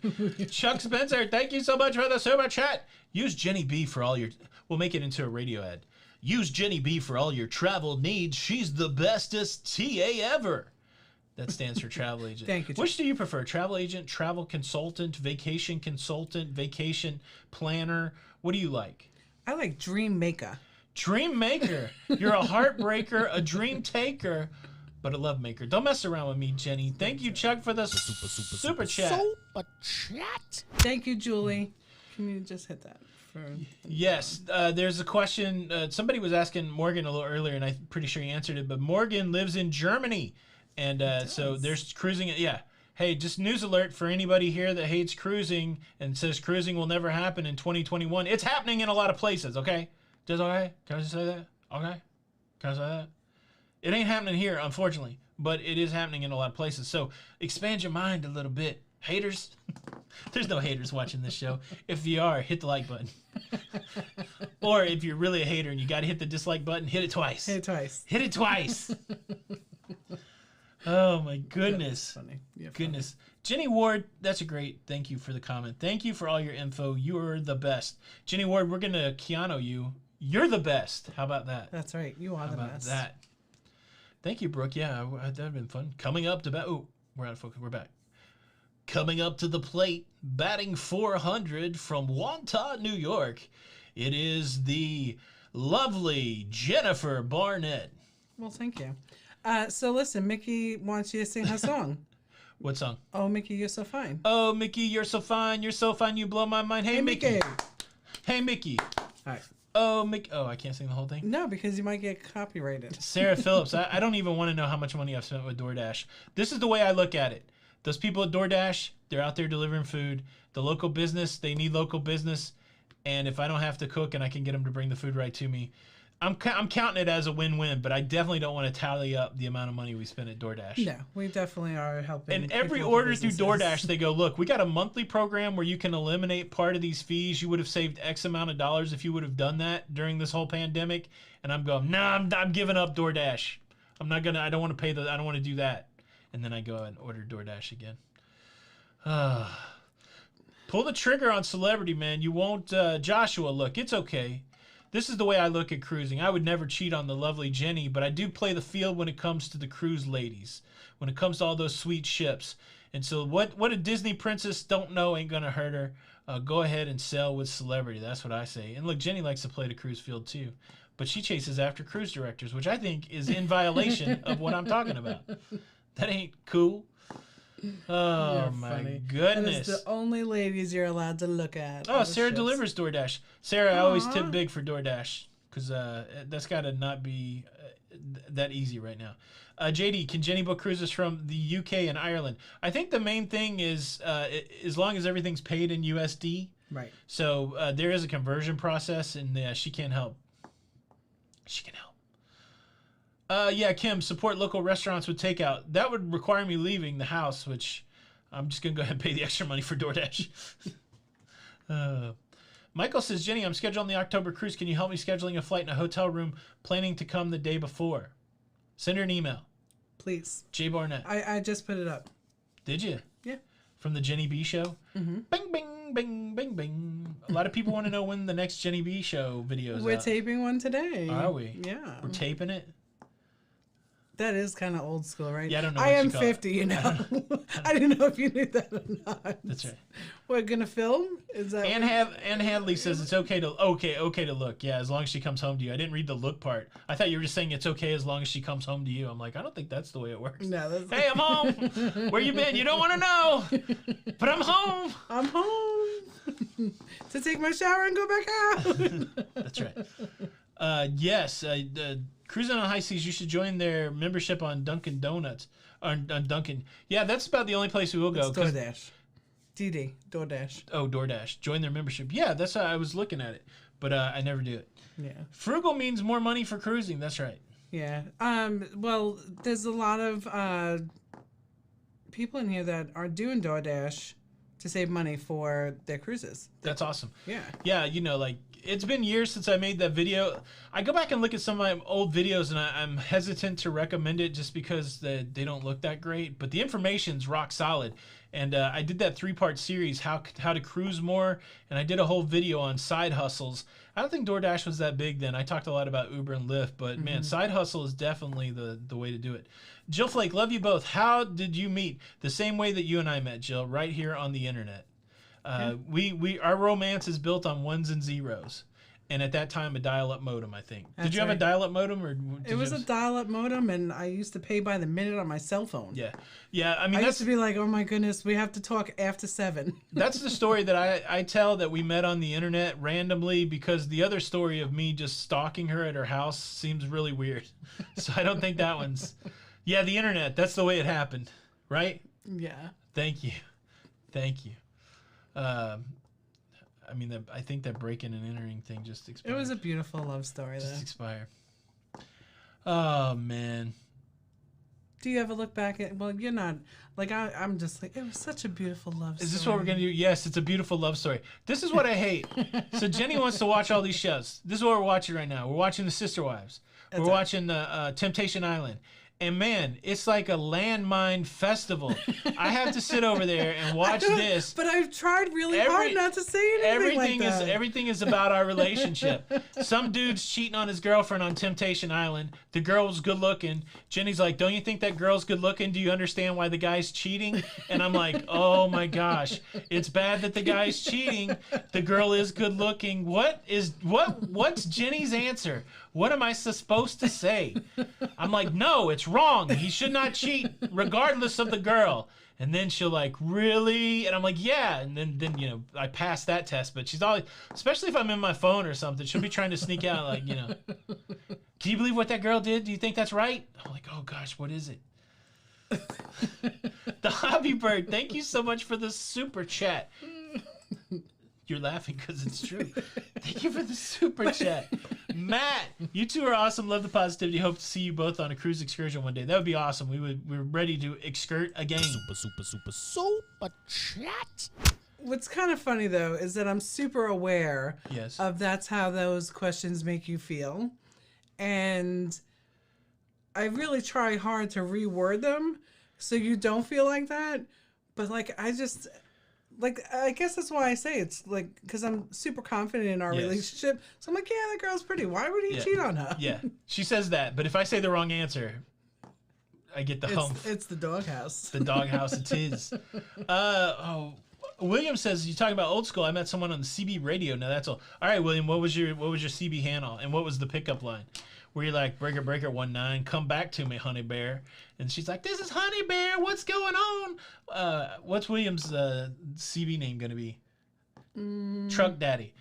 Chuck Spencer, thank you so much for the super chat. Use Jenny B for all your... We'll make it into a radio ad. Use Jenny B for all your travel needs. She's the bestest TA ever. That stands for travel agent. Thank you, Chuck. Which do you prefer? Travel agent, travel consultant, vacation planner? What do you like? I like Dream Maker. Dream Maker. You're a heartbreaker, a dream taker, but a love maker. Don't mess around with me, Jenny. Thank you, Chuck, for the super chat. Super chat. Thank you, Julie. Can you just hit that? Yes. There's a question. Somebody was asking Morgan a little earlier, and I'm pretty sure he answered it, but Morgan lives in Germany. And so there's cruising. Yeah. Hey, just news alert for anybody here that hates cruising and says cruising will never happen in 2021. It's happening in a lot of places, okay? Just okay? Can I just say that? Okay? Can I say that? It ain't happening here, unfortunately, but it is happening in a lot of places. So expand your mind a little bit. Haters, there's no haters watching this show. If you are, hit the like button. Or if you're really a hater and you got to hit the dislike button, hit it twice. Hit it twice. Hit it twice. Oh my goodness. Funny. Yeah, Goodness. Jenny Ward, that's a great thank you for the comment. Thank you for all your info. You're the best. Jenny Ward, we're going to Keanu you. You're the best. How about that? That's right. You are How the about best. that? Thank you, Brooke. Yeah, that'd have been fun. Coming up to bat. Oh, we're out of focus. We're back. Coming up to the plate, batting 400 from Wantagh, New York. It is the lovely Jennifer Barnett. Well, thank you. So listen, Mickey wants you to sing her song. What song? Oh, Mickey, you're so fine. Oh, Mickey, you're so fine. You're so fine. You blow my mind. Hey, Mickey. Hey, Mickey. All right. Oh, Mickey. Oh, I can't sing the whole thing. No, because you might get copyrighted. Sarah Phillips. I don't even want to know how much money I've spent with DoorDash. This is the way I look at it. Those people at DoorDash, they're out there delivering food. The local business, they need local business. And if I don't have to cook and I can get them to bring the food right to me, I'm counting it as a win-win, but I definitely don't want to tally up the amount of money we spend at DoorDash. No, we definitely are helping. And every people order with through businesses. DoorDash, they go, look, we got a monthly program where you can eliminate part of these fees. You would have saved X amount of dollars if you would have done that during this whole pandemic. And I'm going, nah, I'm giving up DoorDash. I don't want to pay I don't want to do that. And then I go and order DoorDash again. Pull the trigger on celebrity, man. You won't, Joshua, look, it's okay. This is the way I look at cruising. I would never cheat on the lovely Jenny, but I do play the field when it comes to the cruise ladies, when it comes to all those sweet ships. And so what a Disney princess don't know ain't going to hurt her. Go ahead and sail with celebrity. That's what I say. And look, Jenny likes to play the cruise field too, but she chases after cruise directors, which I think is in violation of what I'm talking about. That ain't cool. Oh, You're my funny. goodness. That is the only ladies you're allowed to look at. Oh, on the Sarah ships. delivers DoorDash. Sarah, I always Aw. tip big for DoorDash because that's got to not be that easy right now. JD, can Jenny book cruises from the UK and Ireland? I think the main thing is as long as everything's paid in USD. Right. So there is a conversion process, and she can help. She can help. Yeah, Kim, support local restaurants with takeout. That would require me leaving the house, which I'm just going to go ahead and pay the extra money for DoorDash. Michael says, Jenny, I'm scheduled on the October cruise. Can you help me scheduling a flight in a hotel room, planning to come the day before? Send her an email. Please. Jay Barnett. I just put it up. Did you? Yeah. From the Jenny B show? Mm-hmm. Bing, bing, bing, bing, bing. A lot of people want to know when the next Jenny B show video is We're out. taping one today. Are we? Yeah. We're taping it? That is kind of old school, right? Yeah, I don't know I what you am call it. 50, you know. I didn't know if you knew that or not. That's right. We're gonna film? Is that? Anne Hadley says it's okay to look. Yeah, as long as she comes home to you. I didn't read the look part. I thought you were just saying it's okay as long as she comes home to you. I'm like, I don't think that's the way it works. No, that's Hey, I'm home. Where you been? You don't want to know, but I'm home. I'm home to take my shower and go back out. That's right. Yes, Cruising on High Seas, you should join their membership on Dunkin' Donuts. On Dunkin'. Yeah, that's about the only place we will go. It's 'cause- DoorDash. DoorDash. Oh, DoorDash. Join their membership. Yeah, that's how I was looking at it, but I never do it. Yeah. Frugal means more money for cruising. That's right. Yeah. Well, there's a lot of people in here that are doing DoorDash to save money for their cruises. That's awesome. Yeah. Yeah, like it's been years since I made that video. I go back and look at some of my old videos, and I'm hesitant to recommend it just because they don't look that great. But the information's rock solid. And I did that 3-part series, how to cruise more, and I did a whole video on side hustles. I don't think DoorDash was that big then. I talked a lot about Uber and Lyft, but man, side hustle is definitely the way to do it. Jill Flake, love you both. How did you meet? The same way that you and I met, Jill, right here on the internet. Our romance is built on ones and zeros, and at that time a dial-up modem. I think. Did That's you have a right. dial-up modem, or It was a dial-up modem, and I used to pay by the minute on my cell phone. Yeah. I mean I used that's to be like, oh my goodness, we have to talk after 7. that's the story that I tell, that we met on the internet randomly, because the other story of me just stalking her at her house seems really weird. So I don't think that one's. Yeah, the internet. That's the way it happened, right? Yeah. Thank you. I mean, I think that breaking and entering thing just It expired. was a beautiful love story, though. Just expired. Oh man. Do you ever look back at? Well, you're not. Like I'm just like it was such a beautiful love story. Is this what we're gonna do? Yes, it's a beautiful love story. This is what I hate. So Jenny wants to watch all these shows. This is what we're watching right now. We're watching The Sister Wives. We're watching the Temptation Island. And man, it's like a landmine festival. I have to sit over there and watch this. But I've tried really hard not to say anything like that. Everything is about our relationship. Some dude's cheating on his girlfriend on Temptation Island. The girl's good looking. Jenny's like, don't you think that girl's good looking? Do you understand why the guy's cheating? And I'm like, oh my gosh, it's bad that the guy's cheating. The girl is good looking. What's Jenny's answer? What am I supposed to say? I'm like, no, it's wrong. He should not cheat regardless of the girl. And then she'll like, really? And I'm like, yeah. And then you know, I passed that test. But she's always, especially if I'm in my phone or something, she'll be trying to sneak out like, you know, can you believe what that girl did? Do you think that's right? I'm like, oh gosh, what is it? The Hobby Bird, thank you so much for the super chat. You're laughing because it's true. Thank you for the super chat. Matt, you two are awesome. Love the positivity. Hope to see you both on a cruise excursion one day. That would be awesome. We're ready to excursion again. Super chat. What's kind of funny though is that I'm super aware Yes. of that's how those questions make you feel, and I really try hard to reword them so you don't feel like that. But like I just. Like, I guess that's why I say it's like, because I'm super confident in our relationship. So I'm like, yeah, that girl's pretty. Why would he cheat on her? Yeah. She says that. But if I say the wrong answer, I get the hump. It's the doghouse. The doghouse it is. William says, you're talking about old school. I met someone on the CB radio. Now that's all. All right, William, what was your CB handle? And what was the pickup line? Where you're like, breaker, 19, come back to me, honey bear. And she's like, this is honey bear. What's going on? What's William's CB name going to be? Truck Daddy.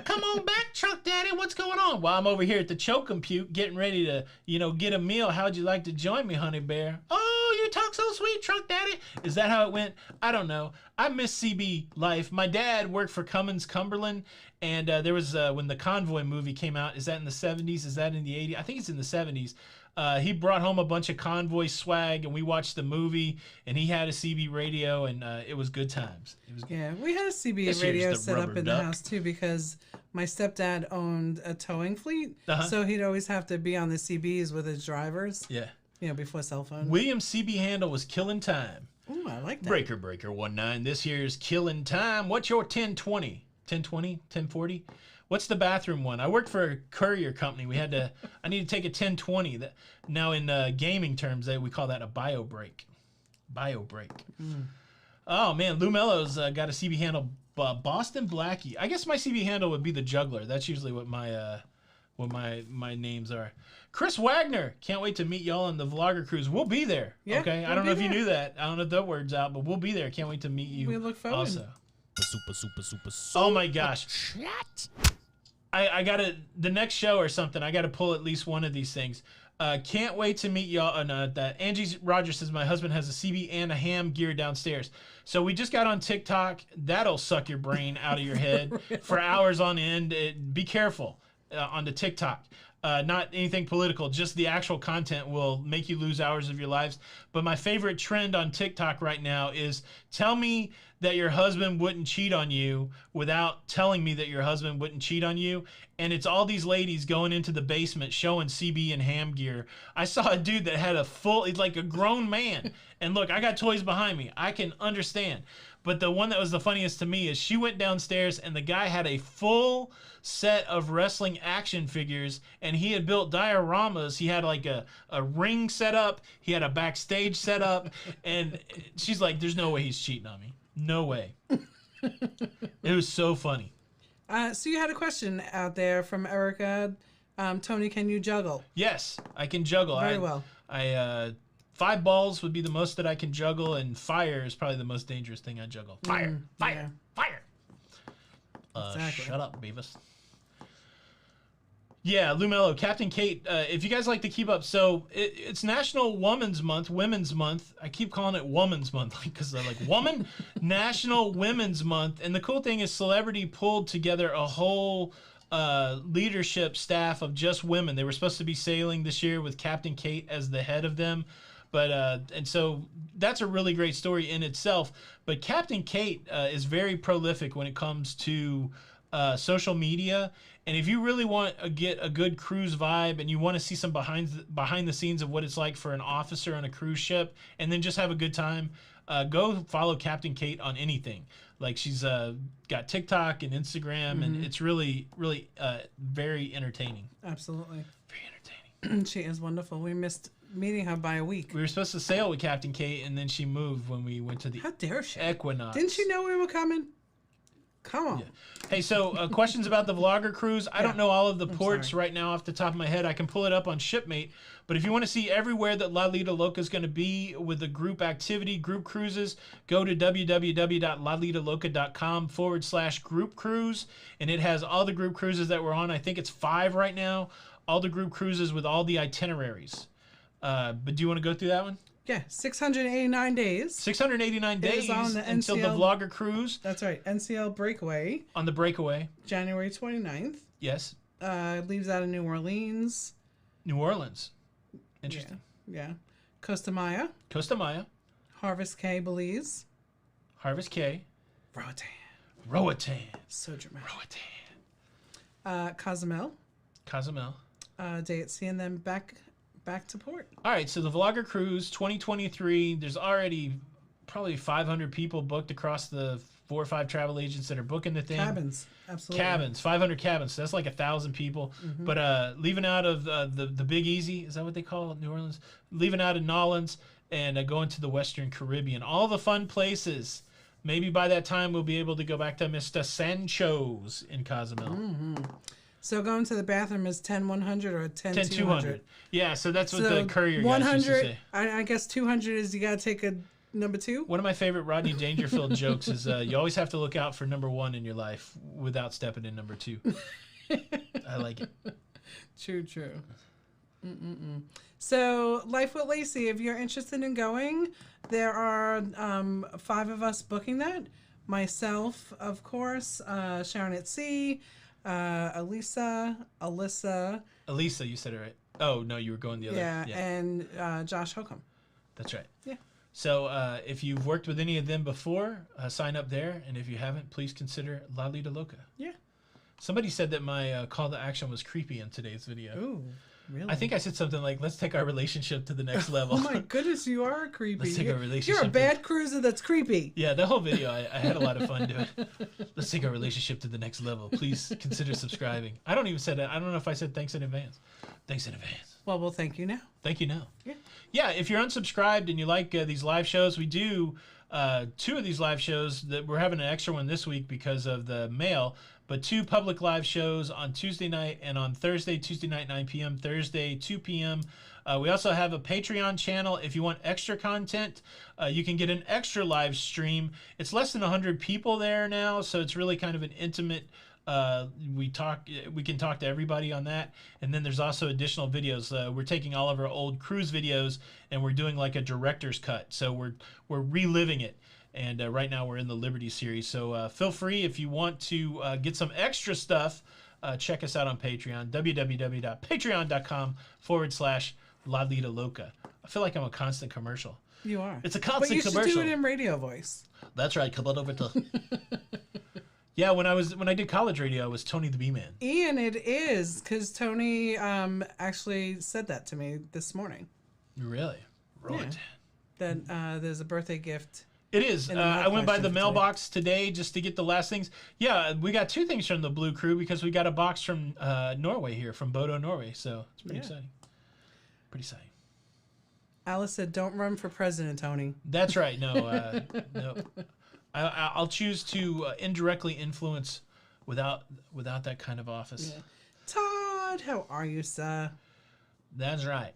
Come on back, Truck Daddy. What's going on? While I'm over here at the Choke Compute getting ready to, you know, get a meal. How'd you like to join me, honey bear? Oh, you talk so sweet, Truck Daddy. Is that how it went? I don't know. I miss CB life. My dad worked for Cummins Cumberland, and there was when the Convoy movie came out. Is that in the 70s? Is that in the 80s? I think it's in the 70s. He brought home a bunch of Convoy swag, and we watched the movie, and he had a CB radio, and it was good times. It was Yeah, we had a CB radio set up in the house, too, because my stepdad owned a towing fleet, so he'd always have to be on the CBs with his drivers. Yeah. You know, before cell phone. William's CB handle was Killing Time. Ooh, I like that. Breaker 19. This here's Killing Time. What's your 1020? 1020? 1040? What's the bathroom one? I worked for a courier company. I need to take a 1020. Now in gaming terms, we call that a bio break. Bio break. Oh man, Lou Mello's got a CB handle, Boston Blackie. I guess my CB handle would be the Juggler. That's usually what my names are. Chris Wagner, can't wait to meet y'all on the Vlogger Cruise. We'll be there. Yeah, okay, I don't know if you knew that. I don't know if that word's out, but we'll be there. Can't wait to meet you. We look forward. Also. Super. Oh my gosh. Chat. I gotta, the next show or something, I gotta pull at least one of these things. Can't wait to meet y'all. Angie Rogers says my husband has a CB and a ham gear downstairs. So we just got on TikTok. That'll suck your brain out of your head for hours on end. Be careful on the TikTok. Not anything political, just the actual content will make you lose hours of your lives. But my favorite trend on TikTok right now is tell me that your husband wouldn't cheat on you without telling me that your husband wouldn't cheat on you. And it's all these ladies going into the basement showing CB and ham gear. I saw a dude that had he's like a grown man. And look, I got toys behind me. I can understand. But the one that was the funniest to me is she went downstairs and the guy had a full set of wrestling action figures, and he had built dioramas. He had like a ring set up. He had a backstage set up. And she's like, there's no way he's cheating on me. No way. It was so funny. So you had a question out there from Erica. Tony, can you juggle? Yes, I can juggle. Very well. 5 balls would be the most that I can juggle, and fire is probably the most dangerous thing I juggle. Fire. Exactly. Shut up, Beavis. Yeah, Lumello, Captain Kate, if you guys like to keep up, so it's National Women's Month. I keep calling it Woman's Month because they're like, woman? National Women's Month. And the cool thing is Celebrity pulled together a whole leadership staff of just women. They were supposed to be sailing this year with Captain Kate as the head of them. But and so that's a really great story in itself. But Captain Kate is very prolific when it comes to social media. And if you really want to get a good cruise vibe and you want to see some behind the scenes of what it's like for an officer on a cruise ship and then just have a good time, go follow Captain Kate on anything. Like she's got TikTok and Instagram, and it's really, really very entertaining. Absolutely. Very entertaining. She is wonderful. We missed meeting her by a week. We were supposed to sail with Captain Kate, and then she moved when we went to the How dare she? Equinox. Didn't you know we were coming? Come on. Yeah. Hey, so questions about the vlogger cruise. I don't know all of the ports sorry. right now off the top of my head. I can pull it up on Shipmate. But if you want to see everywhere that Lido Loca is going to be with the group activity, group cruises, go to www.lidoloca.com/group cruise. And it has all the group cruises that we're on. I think it's 5 right now. All the group cruises with all the itineraries. But do you want to go through that one? Yeah, 689 days. 689 It is days on the until the NCL vlogger cruise That's right. NCL Breakaway, on the breakaway. January 29th. Yes. Leaves out of New Orleans. New Orleans. Interesting. Yeah. Costa Maya, Costa Maya. Harvest Caye, Belize. Harvest Caye. Roatan. Roatan. So dramatic. Roatan. Cozumel, Cozumel. day at sea, and then back to port. All right, so the Vlogger Cruise 2023, there's already probably 500 people booked across the 4 or 5 travel agents that are booking the thing. Cabins, absolutely. Cabins, 500 cabins. So that's like 1,000 people. But leaving out of the Big Easy, is that what they call it, New Orleans? Leaving out of Nolans and going to the Western Caribbean. All the fun places. Maybe by that time we'll be able to go back to Mr. Sancho's in Cozumel. So going to the bathroom is 10-100 or 10-200? Yeah, so that's what So the courier guys used to say. I guess 200 is you got to take a number 2? One of my favorite Rodney Dangerfield jokes is you always have to look out for number 1 in your life without stepping in number 2. I like it. True. So Life with Lacey, if you're interested in going, there are 5 of us booking that. Myself, of course, Sharon at Sea, Alyssa, Elisa, you said it right. Oh, no, you were going the other. yeah, and Josh Holcomb. That's right. Yeah. So if you've worked with any of them before, sign up there. And if you haven't, please consider Lido Loca. Yeah. Somebody said that my call to action was creepy in today's video. Ooh, really? I think I said something like, let's take our relationship to the next level. Oh my goodness, you are creepy. Let's take our relationship You're a to- bad cruiser that's creepy. Yeah, the whole video, I had a lot of fun doing. Let's take our relationship to the next level. Please consider subscribing. I don't even say that. I don't know if I said thanks in advance. Thanks in advance. Well, thank you now. Thank you now. Yeah. Yeah, if you're unsubscribed and you like these live shows, we do 2 of these live shows. That we're having an extra one this week because of the mail, but 2 public live shows on Tuesday night and on Thursday, Tuesday night 9 p.m., Thursday 2 p.m. We also have a Patreon channel. If you want extra content, you can get an extra live stream. It's less than 100 people there now, so it's really kind of an intimate. We can talk to everybody on that, and then there's also additional videos. We're taking all of our old cruise videos and we're doing like a director's cut, so we're reliving it. And right now we're in the Liberty series, so feel free if you want to get some extra stuff. Check us out on Patreon, www.patreon.com/Lido Loca. I feel like I'm a constant commercial. You are. It's a But constant you should commercial. do it in radio voice. That's right. Come on over to. Yeah, when I did college radio, I was Tony the B-Man. Ian, it is, because Tony actually said that to me this morning. Really? Right. That there's a birthday gift. It is. And I went by question the for mailbox today just to get the last things. Yeah, we got 2 things from the Blue Crew because we got a box from Norway here, from Bodo, Norway. So it's pretty exciting. Pretty exciting. Alice said, "Don't run for president, Tony." That's right. No, no. I'll choose to indirectly influence without that kind of office. Yeah. Todd, how are you, sir? That's right.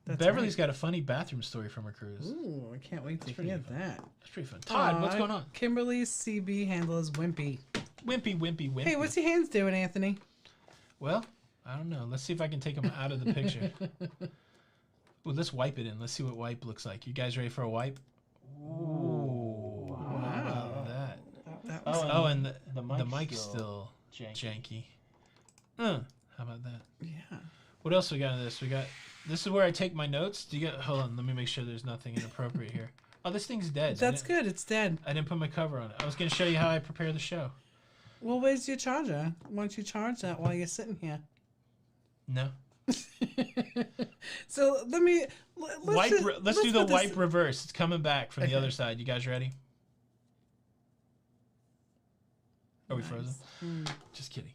That's Beverly's got a funny bathroom story from her cruise. Ooh, I can't wait to pretty hear fun. that. That's pretty fun. Todd, what's going on? Kimberly's CB handle is Wimpy. Wimpy. Hey, what's your hands doing, Anthony? Well, I don't know. Let's see if I can take them out of the picture. Well, let's wipe it in. Let's see what wipe looks like. You guys ready for a wipe? Ooh. Wow. That. That was Oh, and the mic's mic's still Janky. How about that? Yeah. What else we got in this? This is where I take my notes. Do you got? Hold on, let me make sure there's nothing inappropriate here. Oh, this thing's dead. That's good. It's dead. I didn't put my cover on it. I was going to show you how I prepare the show. Well, where's your charger? Why don't you charge that while you're sitting here? No. So let's do the wipe reverse. It's coming back from the other side. You guys ready? Are we frozen? Just kidding.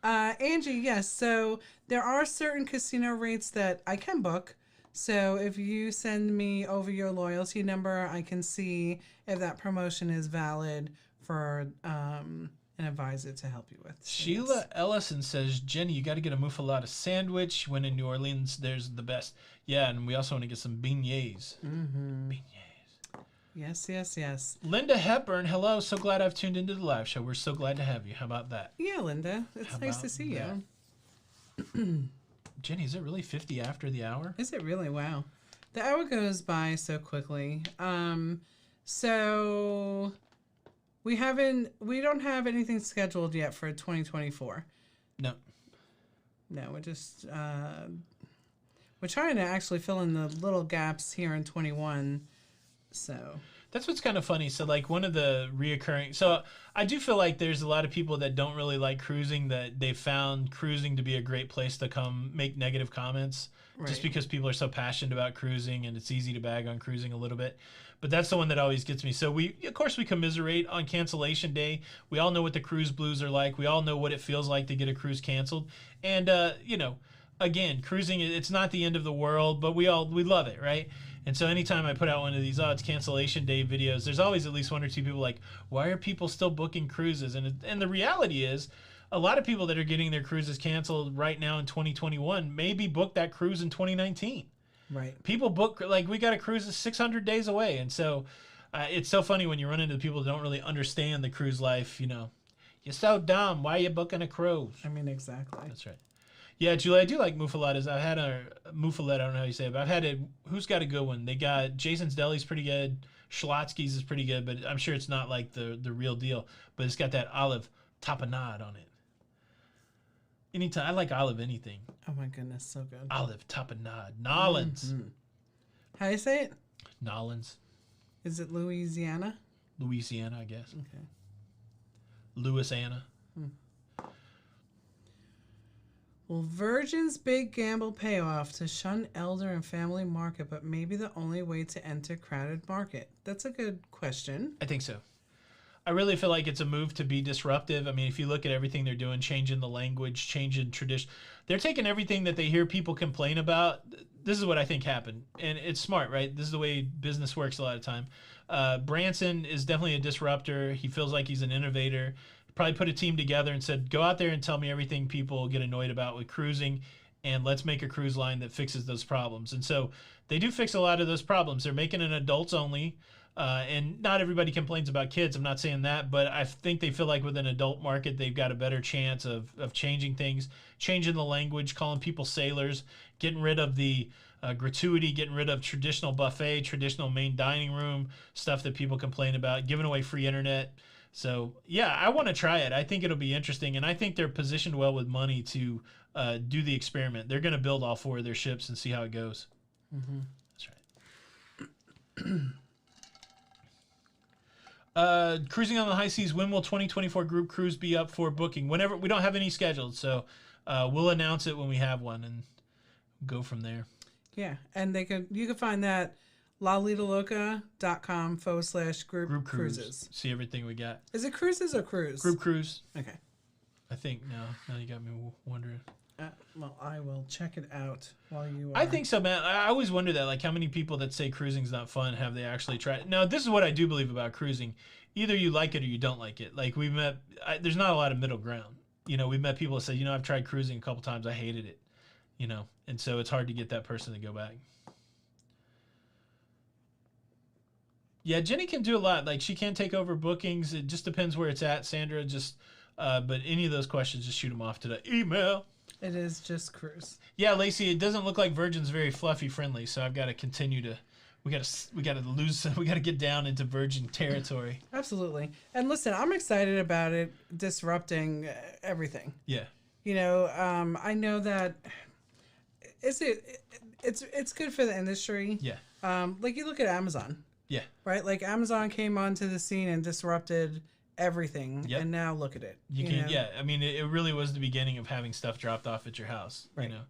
Angie, yes. So there are certain casino rates that I can book. So if you send me over your loyalty number, I can see if that promotion is valid for an advisor to help you with. Sheila Ellison says, Jenny, you got to get a muffaletta sandwich. When in New Orleans, there's the best. Yeah, and we also want to get some beignets. Beignets. Yes. Linda Hepburn, hello. So glad I've tuned into the live show. We're so glad to have you. How about that? Yeah, Linda. It's nice to see you. Jenny, is it really 50 after the hour? Is it really? Wow. The hour goes by so quickly. So we don't have anything scheduled yet for 2024. No, we're just we're trying to actually fill in the little gaps here in 21. So that's what's kind of funny. So like one of the reoccurring, so I do feel like there's a lot of people that don't really like cruising, that they found cruising to be a great place to come make negative comments just because people are so passionate about cruising and it's easy to bag on cruising a little bit. But that's the one that always gets me. So of course we commiserate on cancellation day. We all know what the cruise blues are like. We all know what it feels like to get a cruise canceled. And, again, cruising, it's not the end of the world, but we love it, right? And so anytime I put out one of these, it's cancellation day videos, there's always at least one or two people like, why are people still booking cruises? And the reality is, a lot of people that are getting their cruises canceled right now in 2021 maybe booked that cruise in 2019. Right. People book, like, we got a cruise that's 600 days away. And so it's so funny when you run into people that don't really understand the cruise life, you're so dumb. Why are you booking a cruise? I mean, exactly. That's right. Yeah, Julie, I do like muffalettas. I've had a muffaletta, I don't know how you say it, but I've had it. Who's got a good one? They got Jason's Deli's pretty good. Schlotsky's is pretty good, but I'm sure it's not like the real deal. But it's got that olive tapenade on it. Anytime, I like olive anything. Oh my goodness, so good. Olive tapenade. Nolans. How do you say it? Nolans. Is it Louisiana? Louisiana, I guess. Okay. Louisiana. Will Virgin's big gamble pay off to shun elder and family market, but maybe the only way to enter crowded market? That's a good question. I think so. I really feel like it's a move to be disruptive. I mean, if you look at everything they're doing, changing the language, changing tradition, they're taking everything that they hear people complain about. This is what I think happened. And it's smart, right? This is the way business works a lot of time. Branson is definitely a disruptor. He feels like he's an innovator. Probably put a team together and said, go out there and tell me everything people get annoyed about with cruising, and let's make a cruise line that fixes those problems. And so they do fix a lot of those problems. They're making an adults only, and not everybody complains about kids. I'm not saying that, but I think they feel like with an adult market, they've got a better chance of changing things, changing the language, calling people sailors, getting rid of the gratuity, getting rid of traditional buffet, traditional main dining room, stuff that people complain about, giving away free internet. So, yeah, I want to try it. I think it'll be interesting, and I think they're positioned well with money to do the experiment. They're going to build all 4 of their ships and see how it goes. That's right. Cruising on the high seas, when will 2024 group cruise be up for booking? Whenever. We don't have any scheduled, so we'll announce it when we have one and go from there. Yeah, and you can find that lidoloca.com/group cruises. See everything we got. Is it cruises or cruise? Group cruise. Okay. I think now you got me wondering. Well, I will check it out while you are. I think so, man. I always wonder that, like, how many people that say cruising's not fun have they actually tried it? Now, this is what I do believe about cruising. Either you like it or you don't like it. Like, there's not a lot of middle ground. We've met people that say, I've tried cruising a couple times. I hated it. And so it's hard to get that person to go back. Yeah, Jenny can do a lot. Like, she can take over bookings. It just depends where it's at, Sandra. But any of those questions, just shoot them off to the email. It is just cruise. Yeah, Lacey, it doesn't look like Virgin's very fluffy friendly, so I've got to continue to we gotta get down into virgin territory. Absolutely. And listen, I'm excited about it disrupting everything. Yeah. You know, I know that it's good for the industry. Yeah. Like you look at Amazon, Yeah. right? Like Amazon came onto the scene and disrupted everything, Yep. and now look at it. You can, know? yeah. I mean, it really was the beginning of having stuff dropped off at your house. Right. You know,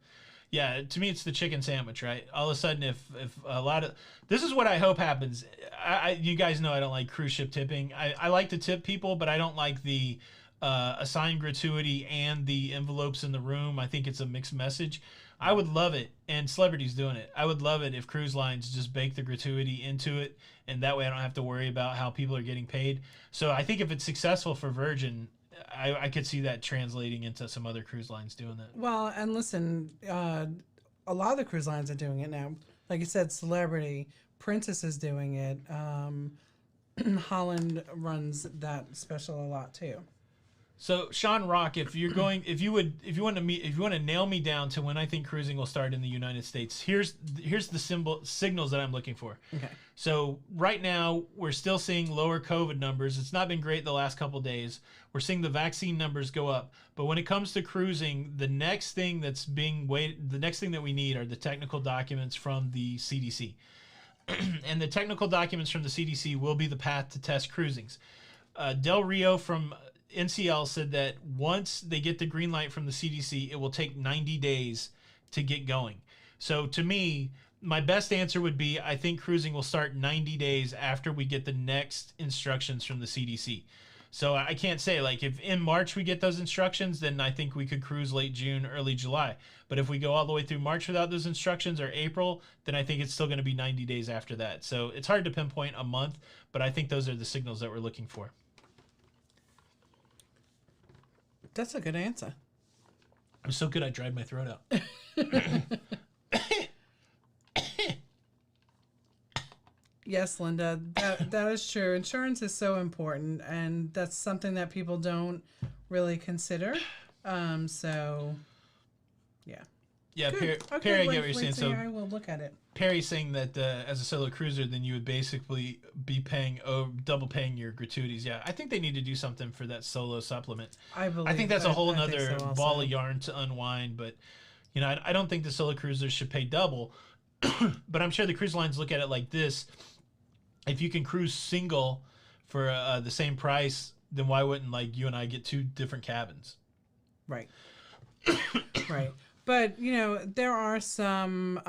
yeah. To me, it's the chicken sandwich, right? All of a sudden, if a lot of this is what I hope happens. You guys know I don't like cruise ship tipping. I like to tip people, but I don't like the assigned gratuity and the envelopes in the room. I think it's a mixed message. I would love it, and celebrities doing it. I would love it if cruise lines just bake the gratuity into it, and that way I don't have to worry about how people are getting paid. So I think if it's successful for Virgin, I could see that translating into some other cruise lines doing that. Well, and listen, a lot of the cruise lines are doing it now. Like you said, Celebrity, Princess is doing it. Holland runs that special a lot too. So Sean Rock, if you want to nail me down to when I think cruising will start in the United States, here's the signals that I'm looking for. Okay. So right now we're still seeing lower COVID numbers. It's not been great the last couple of days. We're seeing the vaccine numbers go up. But when it comes to cruising, the next thing that we need are the technical documents from the CDC. And the technical documents from the CDC will be the path to test cruisings. Del Rio from NCL said that once they get the green light from the CDC, it will take 90 days to get going. So to me, my best answer would be I think cruising will start 90 days after we get the next instructions from the CDC. So I can't say, like, if in March we get those instructions, then I think we could cruise late June, early July. But if we go all the way through March without those instructions, or April, then I think it's still going to be 90 days after that. So it's hard to pinpoint a month, but I think those are the signals that we're looking for. That's a good answer. I'm so good I dried my throat out. Yes, Linda, that is true. Insurance is so important, and that's something that people don't really consider. So, yeah. Yeah, Good. Perry, I get wait, what you're saying. wait, So I will look at it. Perry's saying that as a solo cruiser, then you would basically be paying double paying your gratuities. Yeah, I think they need to do something for that solo supplement. I think that's a whole I think other so also. ball of yarn to unwind. But you know, I don't think the solo cruisers should pay double. But I'm sure the cruise lines look at it like this: if you can cruise single for the same price, then why wouldn't like you and I get two different cabins? Right. Right. But, you know, there are some,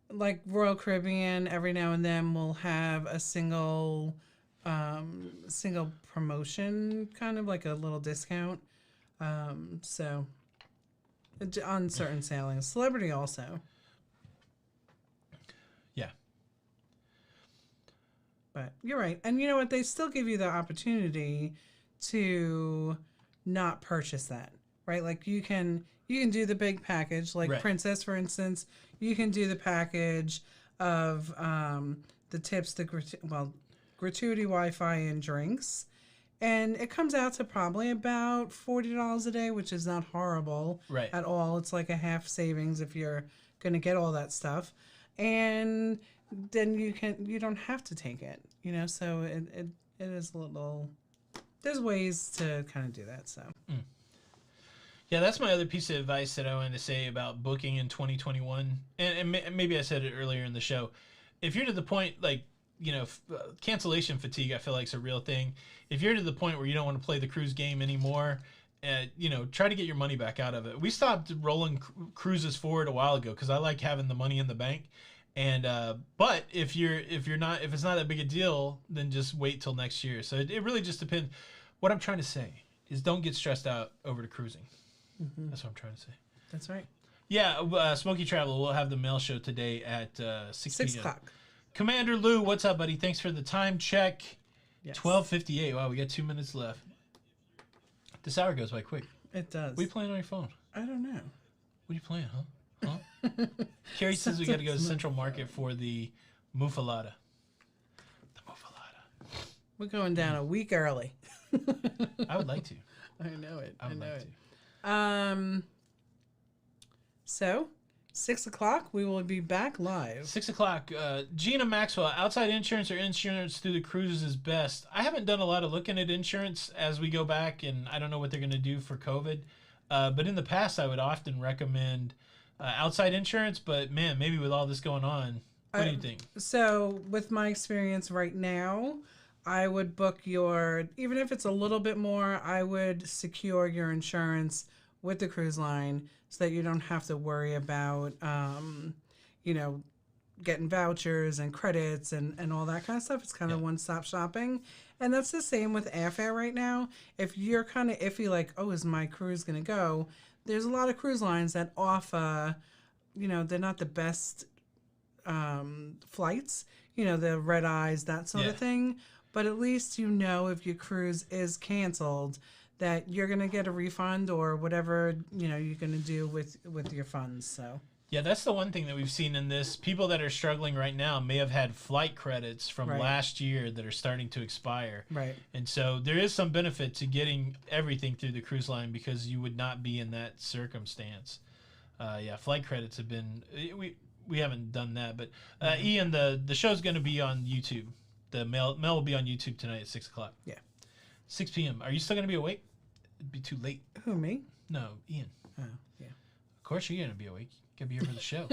like Royal Caribbean, every now and then will have a single promotion, kind of like a little discount. So, on certain sailings. Celebrity also. Yeah. But you're right. And you know what? They still give you the opportunity to not purchase that, right? Like you can do the big package, like Right. Princess, for instance. You can do the package of the tips, gratuity, Wi-Fi, and drinks. And it comes out to probably about $40 a day, which is not horrible Right. at all. It's like a half savings if you're going to get all that stuff. And then you don't have to take it, you know, so it is a little, there's ways to kind of do that, so. Yeah, that's my other piece of advice that I wanted to say about booking in 2021. And maybe I said it earlier in the show. If you're to the point, like, you know, cancellation fatigue, I feel like is a real thing. If you're to the point where you don't want to play the cruise game anymore, you know, try to get your money back out of it. We stopped rolling cruises forward a while ago because I like having the money in the bank. And but if it's not that big a deal, then just wait till next year. So it really just depends. What I'm trying to say is don't get stressed out over the cruising. Mm-hmm. That's what I'm trying to say. That's right. Yeah, Smoky Travel, we'll have the mail show today at 6 6 p.m. o'clock. Commander Lou, what's up, buddy? Thanks for the time check. Yes. 12:58. Wow, we got 2 minutes left. This hour goes by quick. It does. What are you playing on your phone? I don't know. What are you playing, huh? Carrie says we got to go to Central Market for the muffalata. The muffalata. We're going down a week early. I would like to. I know it. I would like to. So, 6 o'clock, we will be back live. 6 o'clock. Gina Maxwell, outside insurance or insurance through the cruises is best. I haven't done a lot of looking at insurance as we go back, and I don't know what they're going to do for COVID. But in the past, I would often recommend outside insurance. But man, maybe with all this going on, what do you think? So, with my experience right now, I would book even if it's a little bit more, I would secure your insurance with the cruise line so that you don't have to worry about, getting vouchers and credits and all that kind of stuff. It's kind of one-stop shopping. And that's the same with airfare right now. If you're kind of iffy, like, oh, is my cruise going to go? There's a lot of cruise lines that offer, they're not the best flights, the red eyes, that sort of thing. But at least if your cruise is canceled, that you're going to get a refund or whatever, you're going to do with your funds. So yeah, that's the one thing that we've seen in this. People that are struggling right now may have had flight credits from last year that are starting to expire. Right. And so there is some benefit to getting everything through the cruise line because you would not be in that circumstance. Flight credits have been... We haven't done that, but Ian, the show's going to be on YouTube. The mail will be on YouTube tonight at 6 o'clock. Yeah. 6 p.m. Are you still going to be awake? It'd be too late. Who, me? No, Ian. Oh, yeah. Of course you're going to be awake. You're going to be here for the show.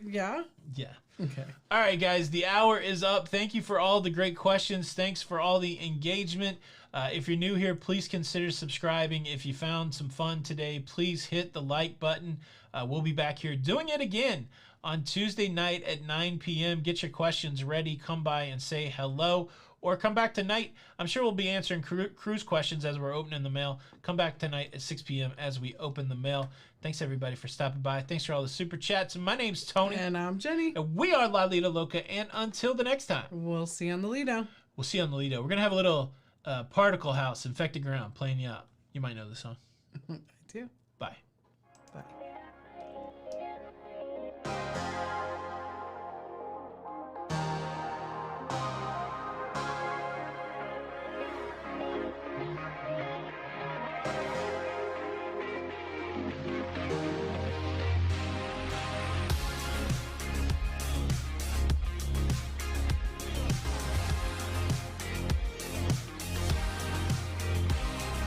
Yeah? Yeah. Okay. All right, guys. The hour is up. Thank you for all the great questions. Thanks for all the engagement. If you're new here, please consider subscribing. If you found some fun today, please hit the like button. We'll be back here doing it again on Tuesday night at 9 p.m. Get your questions ready. Come by and say hello. Or come back tonight. I'm sure we'll be answering cruise questions as we're opening the mail. Come back tonight at 6 p.m. as we open the mail. Thanks, everybody, for stopping by. Thanks for all the super chats. My name's Tony. And I'm Jenny. And we are Lido Loca. And until the next time, we'll see you on the Lido. We'll see you on the Lido. We're going to have a little Particle House, Infected Ground, playing you out. You might know this song. I do. Bye.